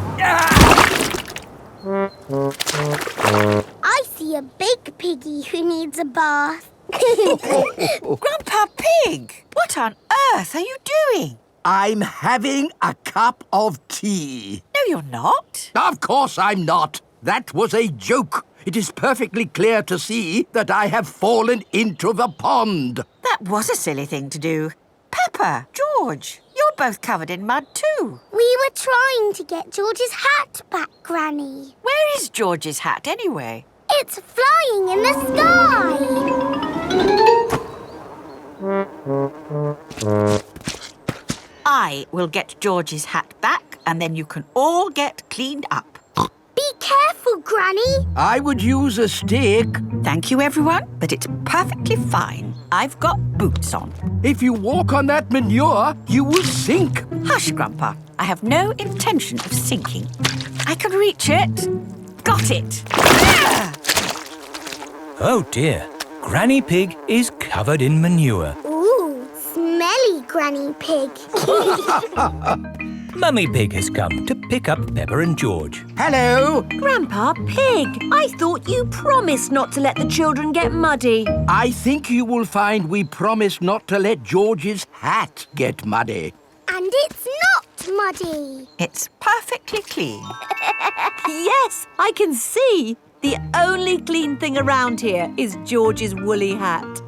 I see a big piggy who needs a bath. Grandpa Pig, what on earth are you doing? I'm having a cup of tea. No, you're not. Of course I'm not. That was a joke. It is perfectly clear to see that I have fallen into the pond. That was a silly thing to do. Peppa, George, you're both covered in mud too. We were trying to get George's hat back, Granny. Where is George's hat anyway? It's flying in the sky. I will get George's hat back and then you can all get cleaned up. Be careful, careful, Granny. I would use a stick. Thank you, everyone, but it's perfectly fine. I've got boots on. If you walk on that manure, you will sink. Hush, Grandpa. I have no intention of sinking. I can reach it. Got it. Oh dear, Granny Pig is covered in manure. Ooh, smelly Granny Pig. Mummy Pig has come to pick up Peppa and George. Hello. Grandpa Pig, I thought you promised not to let the children get muddy. I think you will find we promised not to let George's hat get muddy. And it's not muddy. It's perfectly clean. Yes, I can see. The only clean thing around here is George's woolly hat.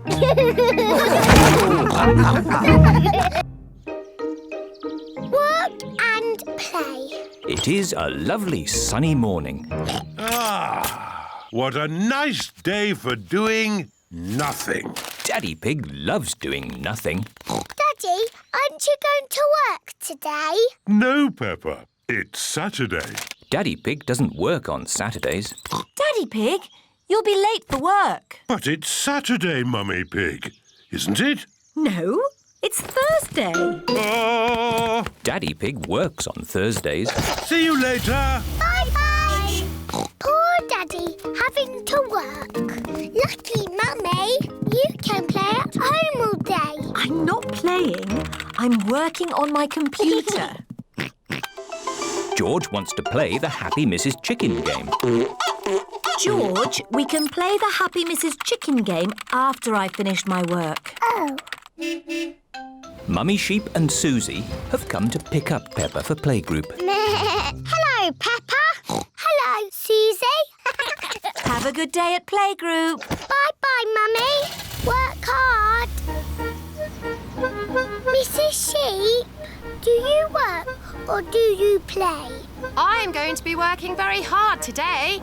Work and play. It is a lovely sunny morning. Ah, what a nice day for doing nothing. Daddy Pig loves doing nothing. Daddy, aren't you going to work today? No, Peppa. It's Saturday. Daddy Pig doesn't work on Saturdays. Daddy Pig, you'll be late for work. But it's Saturday, Mummy Pig, isn't it? No, it's Thursday. Oh! Daddy Pig works on Thursdays. See you later. Bye-bye. Poor Daddy having to work. Lucky Mummy, you can play at home all day. I'm not playing. I'm working on my computer. George wants to play the Happy Mrs. Chicken game. George, we can play the Happy Mrs. Chicken game after I've finished my work. Oh. Mummy Sheep and Susie have come to pick up Peppa for playgroup. Hello, Peppa. Hello, Susie. Have a good day at playgroup. Bye-bye, Mummy. Work hard. Mrs. Sheep, do you work or do you play? I'm going to be working very hard today.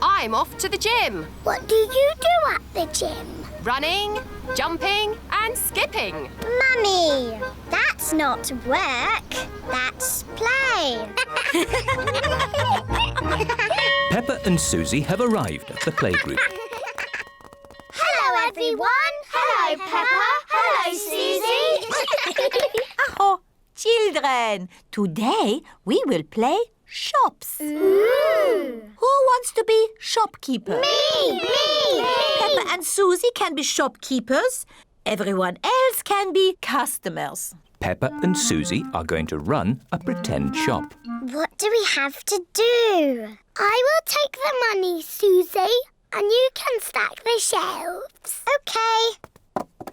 I'm off to the gym. What do you do at the gym? Running, jumping and skipping. Mummy, that's not work. That's play. Peppa and Susie have arrived at the playgroup. Hello, everyone. Hello, Peppa. Hello, Susie. Oh, children, today we will play shops. Ooh. Who wants to be shopkeeper? Me. Peppa and Susie can be shopkeepers. Everyone else can be customers. Peppa and Susie are going to run a pretend shop. What do we have to do? I will take the money, Susie, and you can stack the shelves. OK.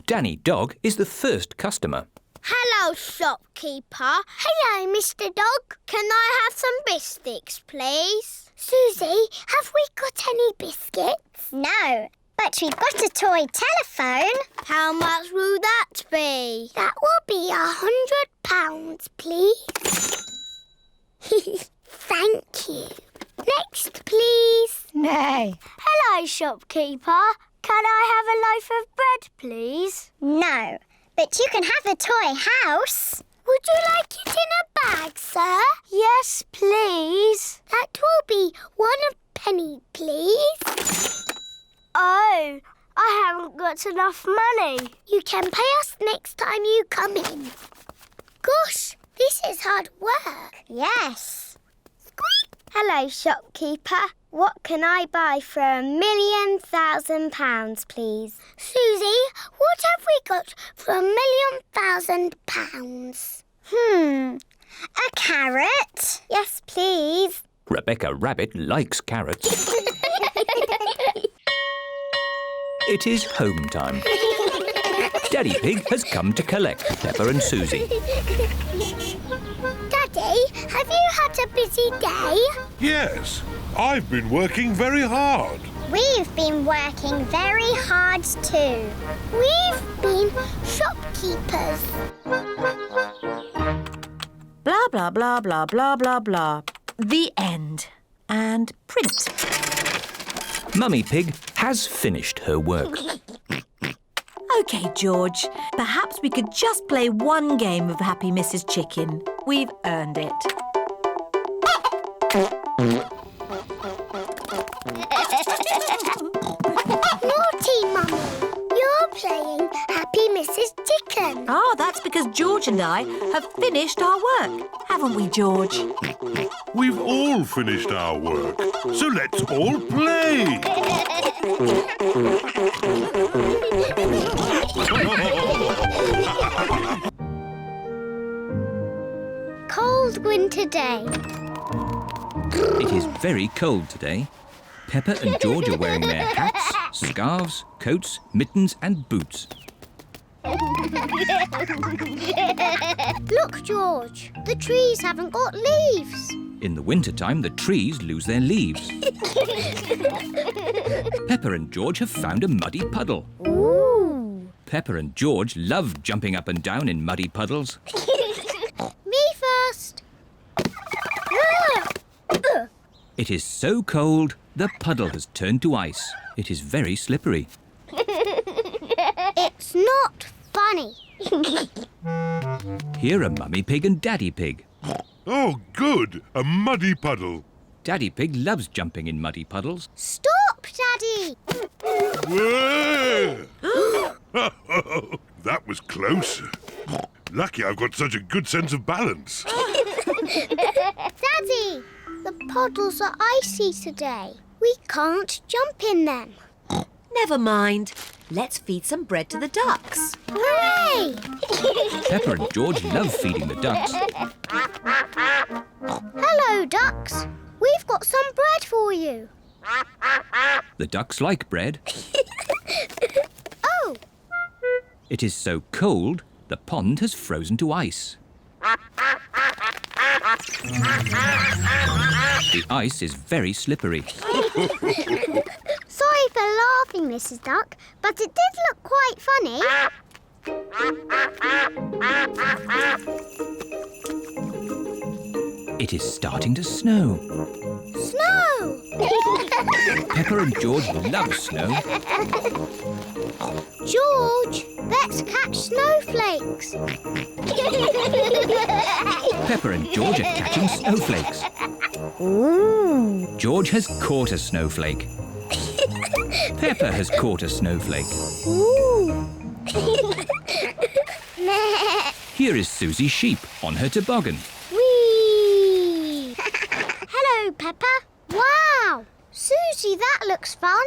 Danny Dog is the first customer. Hello, shopkeeper. Hello, Mr. Dog. Can I have some biscuits, please? Susie, have we got any biscuits? No, but we've got a toy telephone. How much will that be? That will be £100, please. Thank you. Next, please. No. Hello, shopkeeper. Can I have a loaf of bread, please? No, but you can have a toy house. Would you like it in a bag, sir? Yes, please. That will be £1, please. Oh, I haven't got enough money. You can pay us next time you come in. Gosh, this is hard work. Yes. Squeak. Hello, shopkeeper. What can I buy for £1,000,000, please? Susie, what have we got for £1,000,000? A carrot? Yes, please. Rebecca Rabbit likes carrots. It is home time. Daddy Pig has come to collect Peppa and Susie. Daddy, have you had a busy day? Yes, I've been working very hard. We've been working very hard too. We've been shopkeepers. Blah, blah, blah, blah, blah, blah, blah. The end. And print. Mummy Pig has finished her work. OK, George. Perhaps we could just play one game of Happy Mrs. Chicken. We've earned it. and I have finished our work, haven't we, George? We've all finished our work, so let's all play. Cold winter day. It is very cold today. Peppa and George are wearing their hats, scarves, coats, mittens and boots. Look, George, the trees haven't got leaves. In the wintertime, the trees lose their leaves. Peppa and George have found a muddy puddle. Ooh. Peppa and George love jumping up and down in muddy puddles. Me first. It is so cold, the puddle has turned to ice. It is very slippery. It's not funny. Here are Mummy Pig and Daddy Pig. Oh, good! A muddy puddle. Daddy Pig loves jumping in muddy puddles. Stop, Daddy. Whoa! That was close. Lucky I've got such a good sense of balance. Daddy, the puddles are icy today. We can't jump in them. Never mind. Let's feed some bread to the ducks. Hooray! Peppa and George love feeding the ducks. Hello, ducks. We've got some bread for you. The ducks like bread. Oh! It is so cold, the pond has frozen to ice. The ice is very slippery. Sorry for laughing, Mrs. Duck, but it did look quite funny. It is starting to snow. Snow! Peppa and George love snow. George, let's catch snowflakes. Peppa and George are catching snowflakes. Ooh. George has caught a snowflake. Peppa has caught a snowflake. Ooh. Here is Susie Sheep on her toboggan. Whee! Hello, Peppa. Wow! Susie, that looks fun.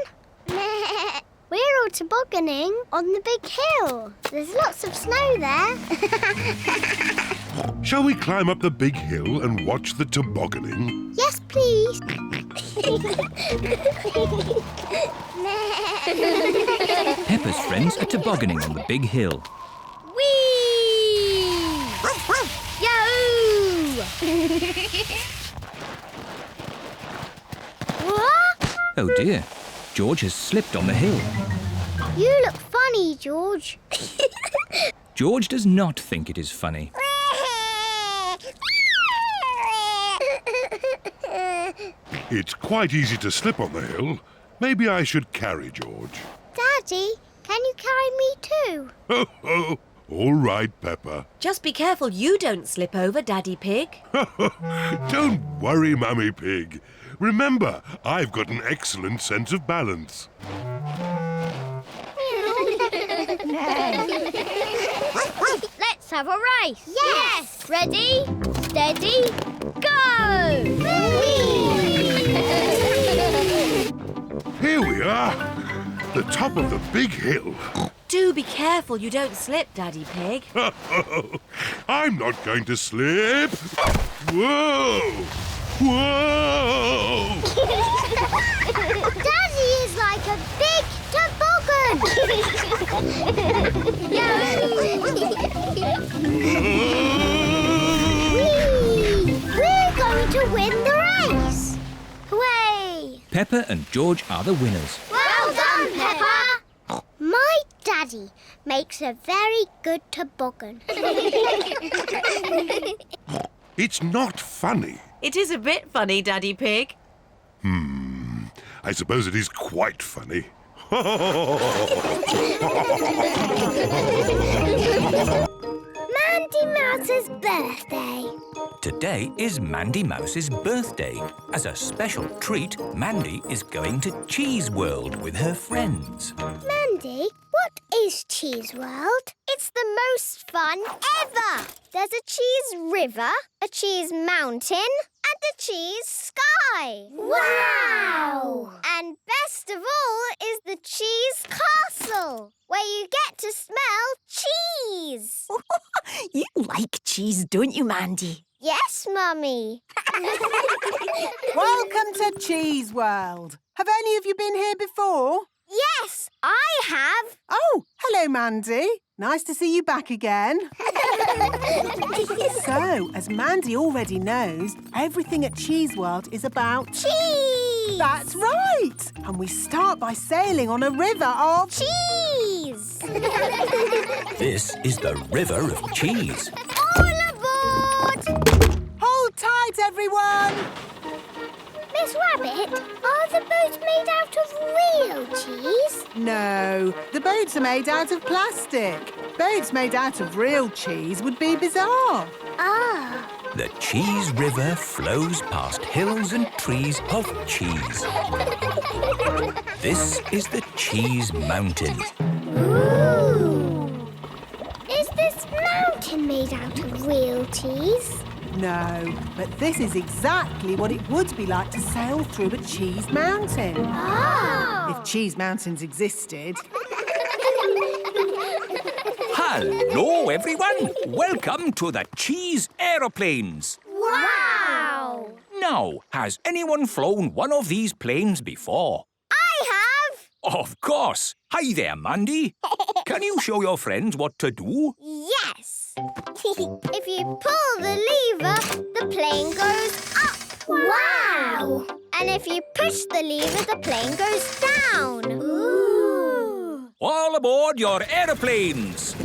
We're all tobogganing on the big hill. There's lots of snow there. Shall we climb up the big hill and watch the tobogganing? Yes, please. Peppa's friends are tobogganing on the big hill. Whee! Yahoo! What? Oh dear, George has slipped on the hill. You look funny, George. George does not think it is funny. It's quite easy to slip on the hill. Maybe I should carry George. Daddy, can you carry me too? Ho, ho. All right, Peppa. Just be careful you don't slip over, Daddy Pig. Don't worry, Mummy Pig. Remember, I've got an excellent sense of balance. Let's have a race. Yes! Ready, steady, go! Here we are, the top of the big hill. Do be careful you don't slip, Daddy Pig. I'm not going to slip. Whoa! Whoa! Daddy is like a big toboggan. We're going to win the race. Hooray! Peppa and George are the winners. Well done, Peppa. My daddy makes a very good toboggan. It's not funny. It is a bit funny, Daddy Pig. I suppose it is quite funny. Mandy Mouse's birthday. Today is Mandy Mouse's birthday. As a special treat, Mandy is going to Cheese World with her friends. Mandy, Mandy, what is Cheese World? It's the most fun ever! There's a cheese river, a cheese mountain, and a cheese sky! Wow! And best of all is the cheese castle, where you get to smell cheese! You like cheese, don't you, Mandy? Yes, Mummy. Welcome to Cheese World. Have any of you been here before? Yes, I have. Oh, hello, Mandy. Nice to see you back again. So, as Mandy already knows, everything at Cheese World is about cheese. That's right. And we start by sailing on a river of cheese. This is the River of Cheese. All aboard! Hold tight, everyone. Miss Rabbit, are the boats made out of real cheese? No, the boats are made out of plastic. Boats made out of real cheese would be bizarre. Ah. The Cheese River flows past hills and trees of cheese. This is the Cheese Mountain. Ooh. Is this mountain made out of real cheese? No, but this is exactly what it would be like to sail through a cheese mountain. Oh. If cheese mountains existed. Hello, everyone. Welcome to the Cheese Aeroplanes. Wow! Now, has anyone flown one of these planes before? I have! Of course. Hi there, Mandy. Can you show your friends what to do? Yes. If you pull the lever, the plane goes up. Wow! And if you push the lever, the plane goes down. Ooh! All aboard your aeroplanes.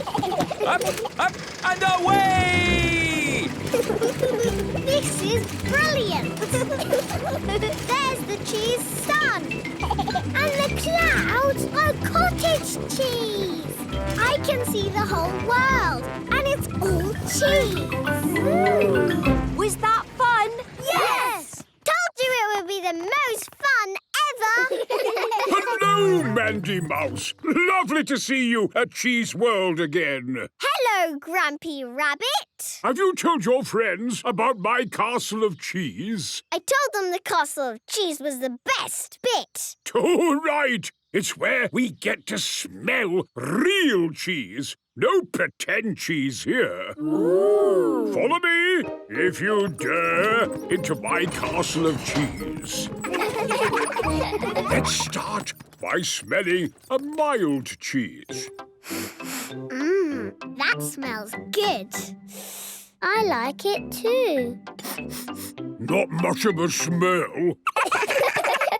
Up, up, and away! This is brilliant. There's the cheese sun. And the clouds are cottage cheese. I can see the whole world, and it's all cheese. Was that fun? Yes! Told you it would be the most fun ever. Hello, Mandy Mouse. Lovely to see you at Cheese World again. Hello, Grumpy Rabbit. Have you told your friends about my castle of cheese? I told them the castle of cheese was the best bit. Too right. It's where we get to smell real cheese. No pretend cheese here. Ooh. Follow me, if you dare, into my castle of cheese. Let's start by smelling a mild cheese. That smells good. I like it too. Not much of a smell.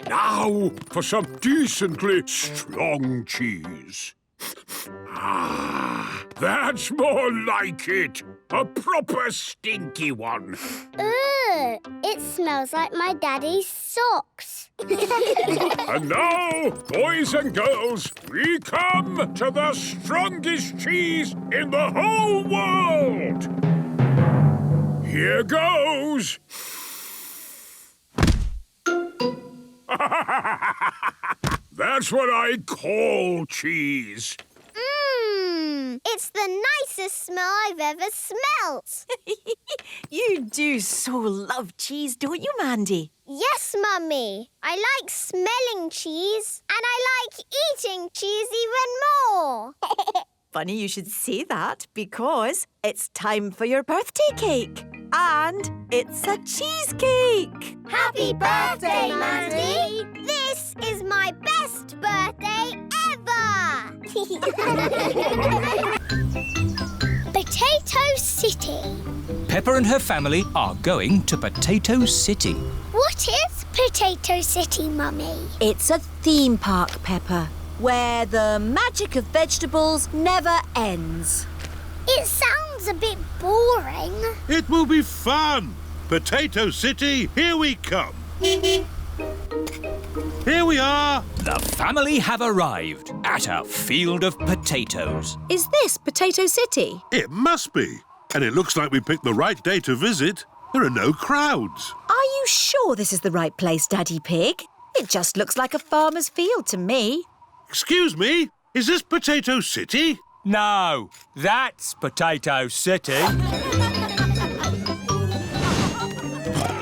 Now for some decently strong cheese. Ah, that's more like it. A proper stinky one. Ugh, it smells like my daddy's socks. And now, boys and girls, we come to the strongest cheese in the whole world. Here goes. That's what I call cheese. It's the nicest smell I've ever smelt. You do so love cheese, don't you, Mandy? Yes, Mummy. I like smelling cheese and I like eating cheese even more. Funny you should say that because it's time for your birthday cake. And it's a cheesecake. Happy birthday, Mandy. This is my best birthday ever. Potato City. Peppa and her family are going to Potato City. What is Potato City, Mummy? It's a theme park, Peppa, where the magic of vegetables never ends. It sounds a bit boring. It will be fun. Potato City, here we come. Here we are. The family have arrived at a field of potatoes. Is this Potato City? It must be. And it looks like we picked the right day to visit. There are no crowds. Are you sure this is the right place, Daddy Pig? It just looks like a farmer's field to me. Excuse me, Is this Potato City? No, that's Potato City.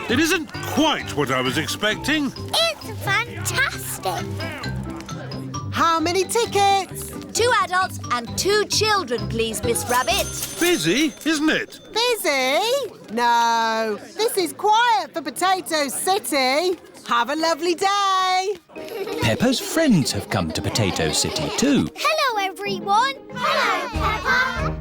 It isn't quite what I was expecting. It's fantastic. How many tickets? 2 adults and 2 children, please, Miss Rabbit. Busy, isn't it? Busy? No, this is quiet for Potato City. Have a lovely day. Peppa's friends have come to Potato City too. Hello, everyone. Hello, Peppa.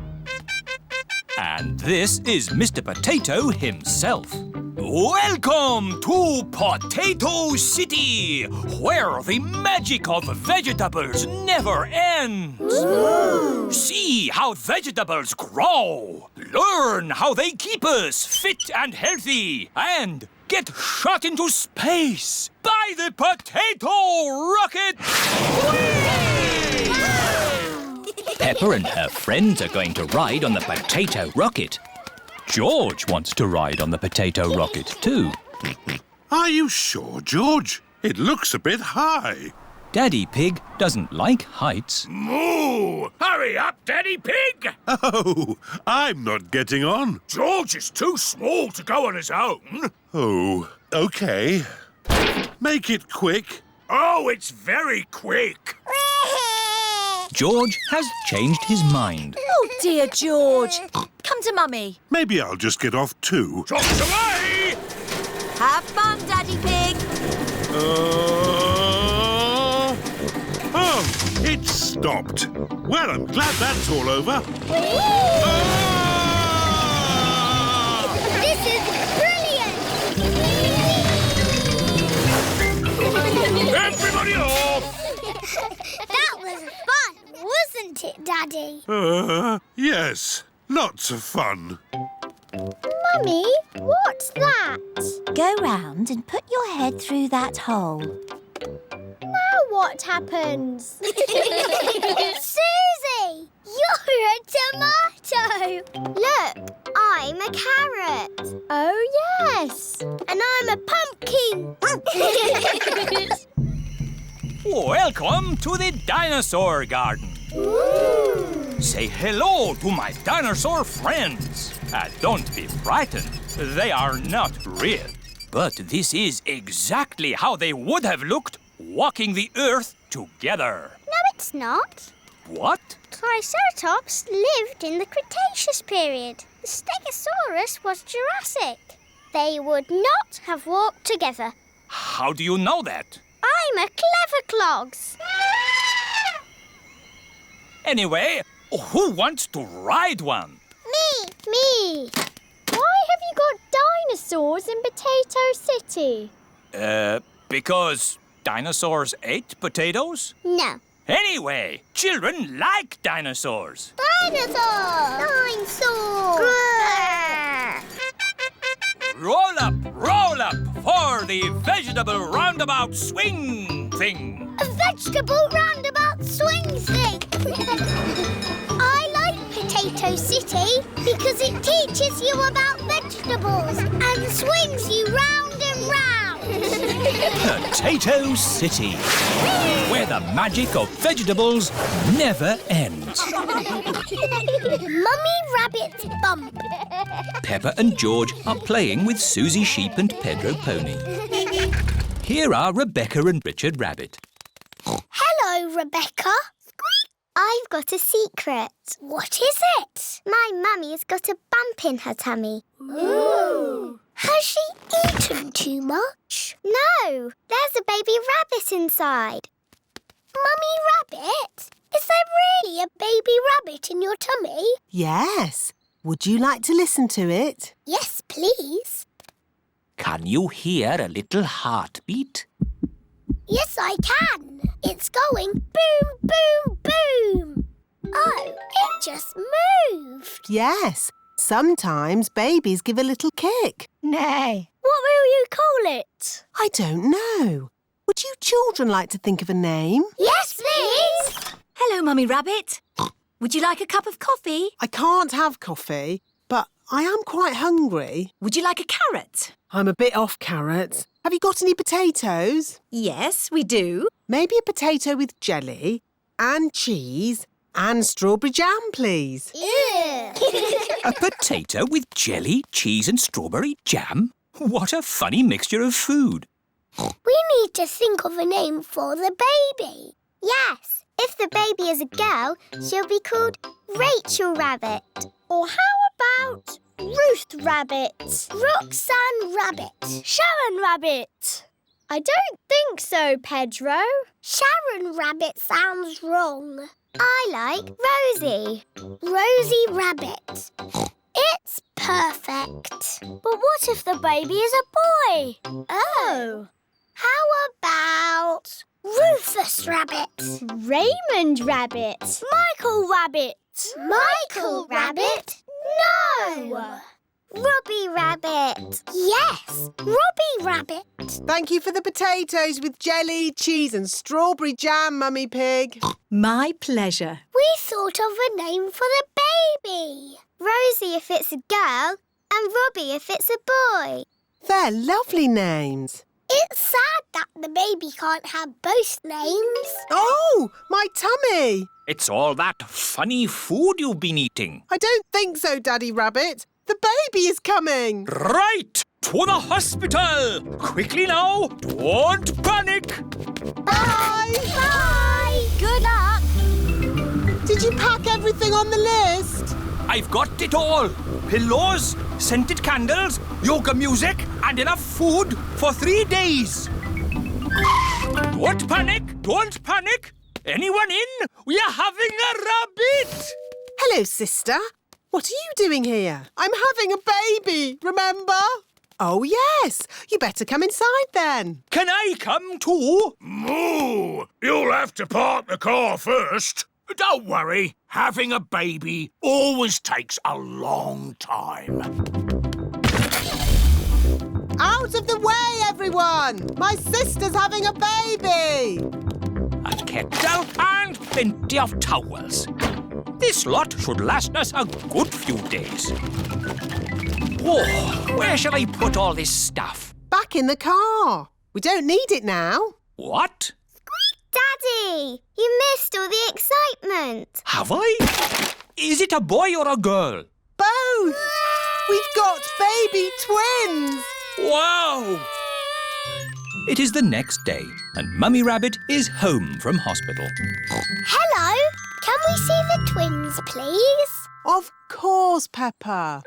And this is Mr. Potato himself. Welcome to Potato City, where the magic of vegetables never ends. Ooh. See how vegetables grow, learn how they keep us fit and healthy, and get shot into space by the potato rocket. Peppa and her friends are going to ride on the potato rocket. George wants to ride on the potato rocket too. Are you sure, George? It looks a bit high. Daddy Pig doesn't like heights. Moo! Hurry up, Daddy Pig! Oh, I'm not getting on. George is too small to go on his own. Oh, OK. Make it quick. Oh, it's very quick. George has changed his mind. Oh, dear, George. Come to Mummy. Maybe I'll just get off too. Drops away! Have fun, Daddy Pig. Oh, it stopped. Well, I'm glad that's all over. This is brilliant! Everybody off! That was fun, wasn't it, Daddy? Yes, lots of fun. Mummy, what's that? Go round and put your head through that hole. Now what happens? Susie, you're a tomato. Look, I'm a carrot. Oh, yes. And I'm a pumpkin. Welcome to the dinosaur garden. Ooh. Say hello to my dinosaur friends. Don't be frightened. They are not real. But this is exactly how they would have looked walking the earth together. No, it's not. What? Triceratops lived in the Cretaceous period. The Stegosaurus was Jurassic. They would not have walked together. How do you know that? I'm a clever clogs. Anyway, who wants to ride one? Me. Why have you got dinosaurs in Potato City? Because dinosaurs ate potatoes? No. Anyway, children like dinosaurs. Dinosaurs! Roll up for the vegetable roundabout swing thing. A vegetable roundabout swing thing. I like Potato City because it teaches you about vegetables and swings you round and round. Potato City, where the magic of vegetables never ends. Mummy Rabbit's bump. Peppa and George are playing with Susie Sheep and Pedro Pony. Here are Rebecca and Richard Rabbit. Hello, Rebecca. I've got a secret. What is it? My mummy's got a bump in her tummy. Ooh. Has she eaten too much? No, there's a baby rabbit inside. Mummy Rabbit, is there really a baby rabbit in your tummy? Yes. Would you like to listen to it? Yes, please. Can you hear a little heartbeat? Yes, I can. It's going boom, boom, boom. Oh, it just moved. Yes. Sometimes babies give a little kick. Nay. What will you call it? I don't know. Would you children like to think of a name? Yes, please. Hello, Mummy Rabbit. Would you like a cup of coffee? I can't have coffee, but I am quite hungry. Would you like a carrot? I'm a bit off carrots. Have you got any potatoes? Yes, we do. Maybe a potato with jelly and cheese and strawberry jam, please. Ew. A potato with jelly, cheese and strawberry jam? What a funny mixture of food. We need to think of a name for the baby. Yes, if the baby is a girl, she'll be called Rachel Rabbit. Or how about Ruth Rabbit? Roxanne Rabbit. Sharon Rabbit. I don't think so, Pedro. Sharon Rabbit sounds wrong. I like Rosie. Rosie Rabbit. It's perfect. But what if the baby is a boy? Oh. How about Rufus Rabbit? Raymond Rabbit. Michael Rabbit. Michael Rabbit? No! Robbie Rabbit. Yes, Robbie Rabbit. Thank you for the potatoes with jelly, cheese and strawberry jam, Mummy Pig. My pleasure. We thought of a name for the baby. Rosie if it's a girl and Robbie if it's a boy. They're lovely names. It's sad that the baby can't have both names. Oh, my tummy. It's all that funny food you've been eating. I don't think so, Daddy Rabbit. The baby is coming. Right! To the hospital! Quickly now! Don't panic! Bye! Bye! Good luck! Did you pack everything on the list? I've got it all. Pillows, scented candles, yoga music and enough food for 3 days. Don't panic! Don't panic! Anyone in? We are having a rabbit! Hello, sister. What are you doing here? I'm having a baby, remember? Oh, yes. You better come inside then. Can I come too? Moo! You'll have to park the car first. Don't worry. Having a baby always takes a long time. Out of the way, everyone! My sister's having a baby! A kettle and plenty of towels. This lot should last us a good few days. Oh, where shall I put all this stuff? Back in the car. We don't need it now. What? Daddy, you missed all the excitement. Have I? Is it a boy or a girl? Both! We've got baby twins! Wow! It is the next day, and Mummy Rabbit is home from hospital. Hello, can we see the twins, please? Of course, Peppa. Are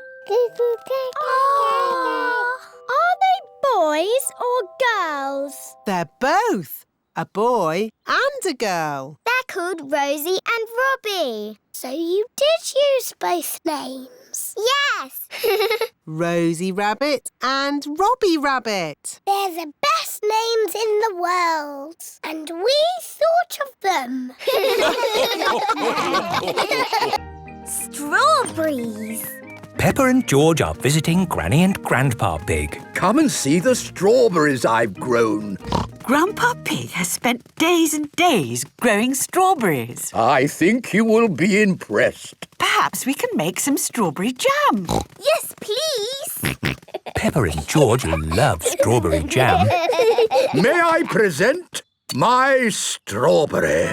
they boys or girls? They're both. A boy and a girl. They're called Rosie and Robbie. So you did use both names? Yes. Rosie Rabbit and Robbie Rabbit. They're the best names in the world. And we thought of them. Strawberries. Peppa and George are visiting Granny and Grandpa Pig. Come and see the strawberries I've grown. Grandpa Pig has spent days and days growing strawberries. I think you will be impressed. Perhaps we can make some strawberry jam. Yes, please. Peppa and George love strawberry jam. May I present my strawberry?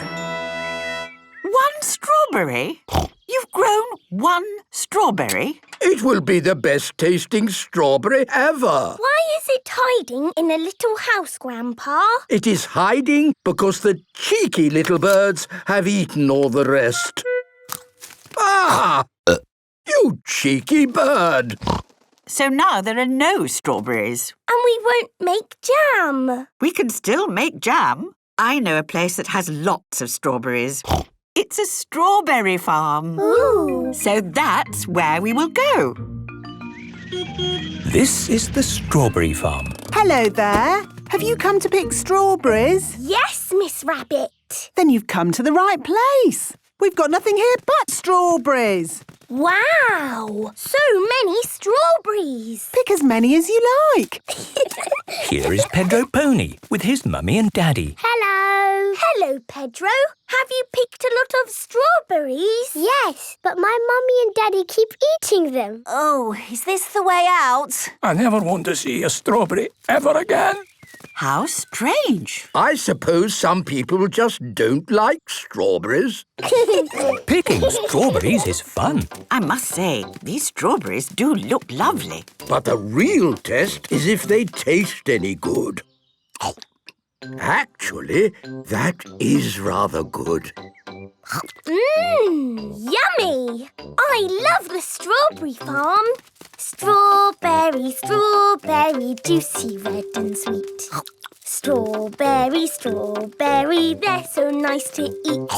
One strawberry? You've grown one strawberry? It will be the best tasting strawberry ever. Why is it hiding in a little house, Grandpa? It is hiding because the cheeky little birds have eaten all the rest. Ah! You cheeky bird! So now there are no strawberries. And we won't make jam. We can still make jam. I know a place that has lots of strawberries. It's a strawberry farm. Ooh. So that's where we will go. This is the strawberry farm. Hello there. Have you come to pick strawberries? Yes, Miss Rabbit. Then you've come to the right place. We've got nothing here but strawberries. Wow! So many strawberries. Pick as many as you like. Here is Pedro Pony with his mummy and daddy. Hello. Hello, Pedro. Have you picked a lot of strawberries? Yes, but my mummy and daddy keep eating them. Oh, is this the way out? I never want to see a strawberry ever again. How strange. I suppose some people just don't like strawberries. Picking strawberries is fun. I must say, these strawberries do look lovely. But the real test is if they taste any good. Actually, that is rather good. Yummy! I love the strawberry farm. Strawberry, strawberry, juicy, red and sweet. Strawberry, strawberry, they're so nice to eat.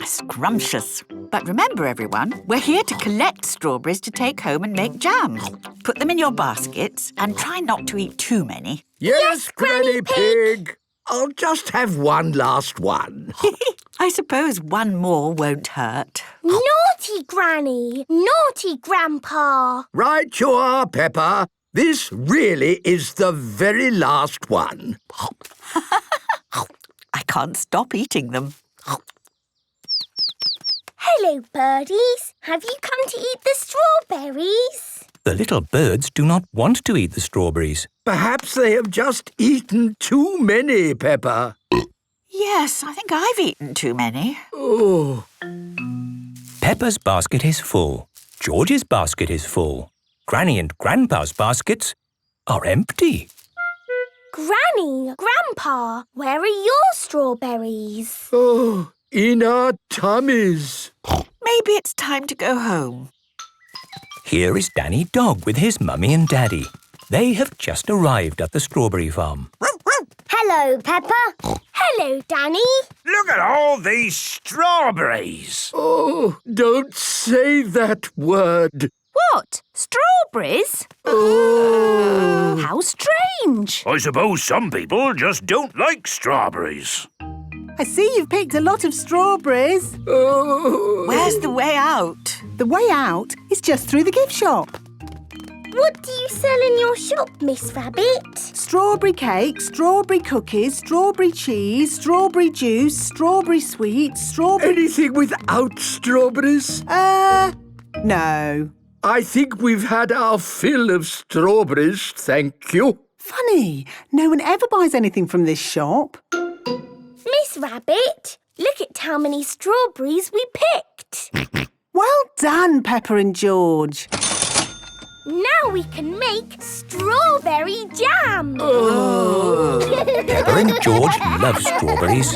Scrumptious. But remember, everyone, we're here to collect strawberries to take home and make jam. Put them in your baskets and try not to eat too many. Yes, Granny Pig! I'll just have one last one. I suppose one more won't hurt. Naughty Granny! Naughty Grandpa! Right you are, Peppa. This really is the very last one. I can't stop eating them. Hello, birdies. Have you come to eat the strawberries? The little birds do not want to eat the strawberries. Perhaps they have just eaten too many, Peppa. Yes, I think I've eaten too many. Oh. Peppa's basket is full. George's basket is full. Granny and Grandpa's baskets are empty. Granny, Grandpa, where are your strawberries? Oh, in our tummies. Maybe it's time to go home. Here is Danny Dog with his mummy and daddy. They have just arrived at the strawberry farm. Hello, Peppa. Hello, Danny. Look at all these strawberries. Oh, don't say that word. What? Strawberries? Oh. How strange. I suppose some people just don't like strawberries. I see you've picked a lot of strawberries. Oh. Where's the way out? The way out is just through the gift shop. What do you sell in your shop, Miss Rabbit? Strawberry cake, strawberry cookies, strawberry cheese, strawberry juice, strawberry sweets, strawberry... Anything without strawberries? No. I think we've had our fill of strawberries, thank you. Funny, no one ever buys anything from this shop. Miss Rabbit, look at how many strawberries we picked. Well done, Peppa and George. Now we can make strawberry jam. Peppa and George love strawberries.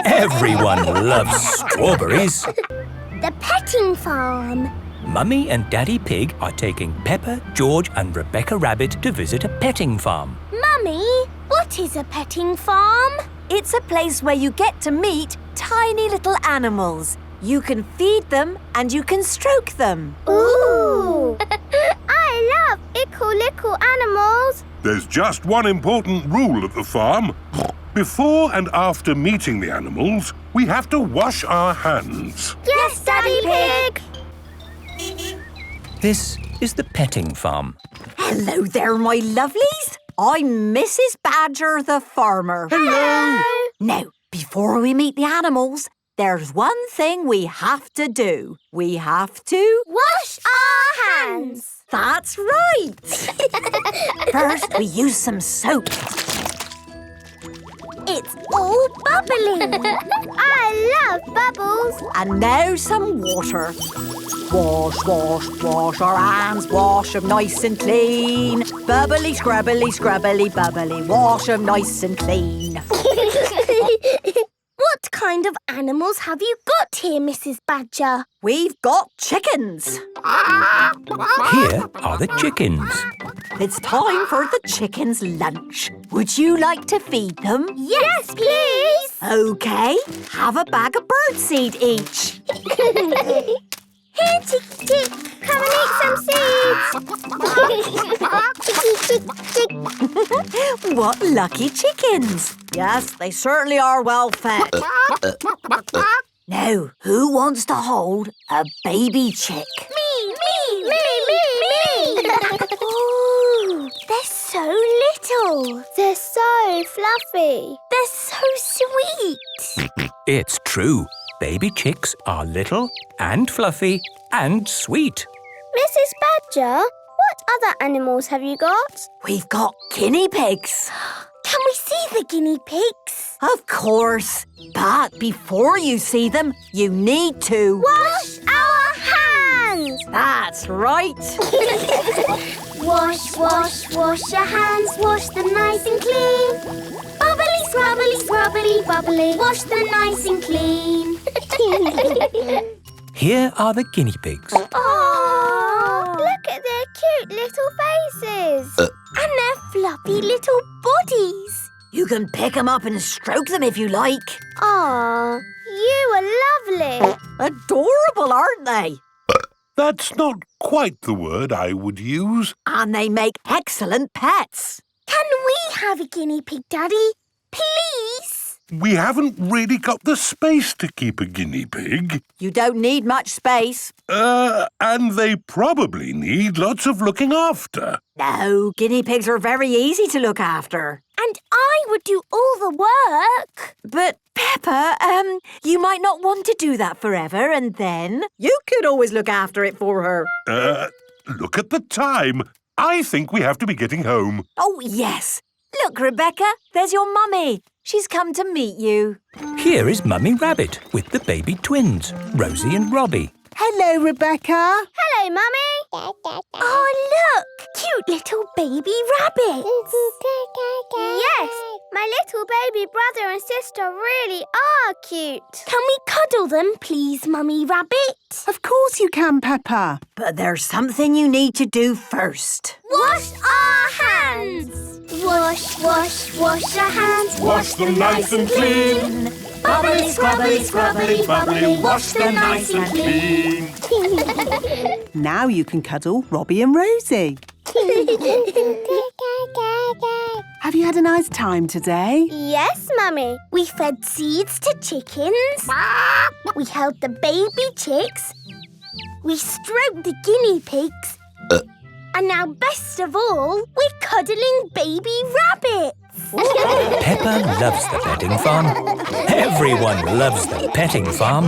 Everyone loves strawberries. The petting farm. Mummy and Daddy Pig are taking Peppa, George and Rebecca Rabbit to visit a petting farm. Mummy, what is a petting farm? It's a place where you get to meet tiny little animals. You can feed them and you can stroke them. Ooh! I love little animals. There's just one important rule at the farm. Before and after meeting the animals, we have to wash our hands. Yes, Daddy Pig. This is the petting farm. Hello there, my lovelies. I'm Mrs. Badger the farmer. Hello. Now, before we meet the animals, there's one thing we have to do. We have to... wash our hands. That's right. First, we use some soap. It's all bubbly. I love bubbles. And now some water. Wash, wash, wash our hands, wash 'em nice and clean. Bubbly, scrubbly, scrubbly, bubbly, wash 'em nice and clean. What kind of animals have you got here, Mrs. Badger? We've got chickens. Here are the chickens. It's time for the chickens' lunch. Would you like to feed them? Yes, please. OK, have a bag of birdseed each. Here, Chicky Chick, come and eat some seeds. Chicky Chick. What lucky chickens. Yes, they certainly are well fed. Now, who wants to hold a baby chick? Me. Ooh, they're so little. They're so fluffy. They're so sweet. It's true. Baby chicks are little and fluffy and sweet. Mrs. Badger, What other animals have you got? We've got guinea pigs. Can we see the guinea pigs? Of course. But before you see them, you need to... Wash our hands! That's right. Wash, wash, wash your hands. Wash them nice and clean. Bubbly, scrubbly, scrubbly, bubbly. Wash them nice and clean. Here are the guinea pigs. Oh, look at their cute little faces. And their fluffy little bodies. You can pick them up and stroke them if you like. Aw, you are lovely. Adorable, aren't they? That's not quite the word I would use. And they make excellent pets. Can we have a guinea pig, Daddy? Please? We haven't really got the space to keep a guinea pig. You don't need much space. And they probably need lots of looking after. No, guinea pigs are very easy to look after. And I would do all the work. But, Peppa, you might not want to do that forever, and then you could always look after it for her. Look at the time. I think we have to be getting home. Oh, yes. Look, Rebecca, there's your mummy. She's come to meet you. Here is Mummy Rabbit with the baby twins, Rosie and Robbie. Hello, Rebecca. Hello, Mummy. Oh, look. Cute little baby rabbits. Yes, my little baby brother and sister really are cute. Can we cuddle them, please, Mummy Rabbit? Of course you can, Peppa. But there's something you need to do first. Wash our hands. Wash, wash, wash your hands. Wash them nice and clean. Bubbly, scrubbly, scrubbly, bubbly. Wash them nice and clean. Now you can cuddle Robbie and Rosie. Have you had a nice time today? Yes, Mummy. We fed seeds to chickens. We held the baby chicks. We stroked the guinea pigs. And now, best of all, we're cuddling baby rabbits. Peppa loves the petting farm. Everyone loves the petting farm.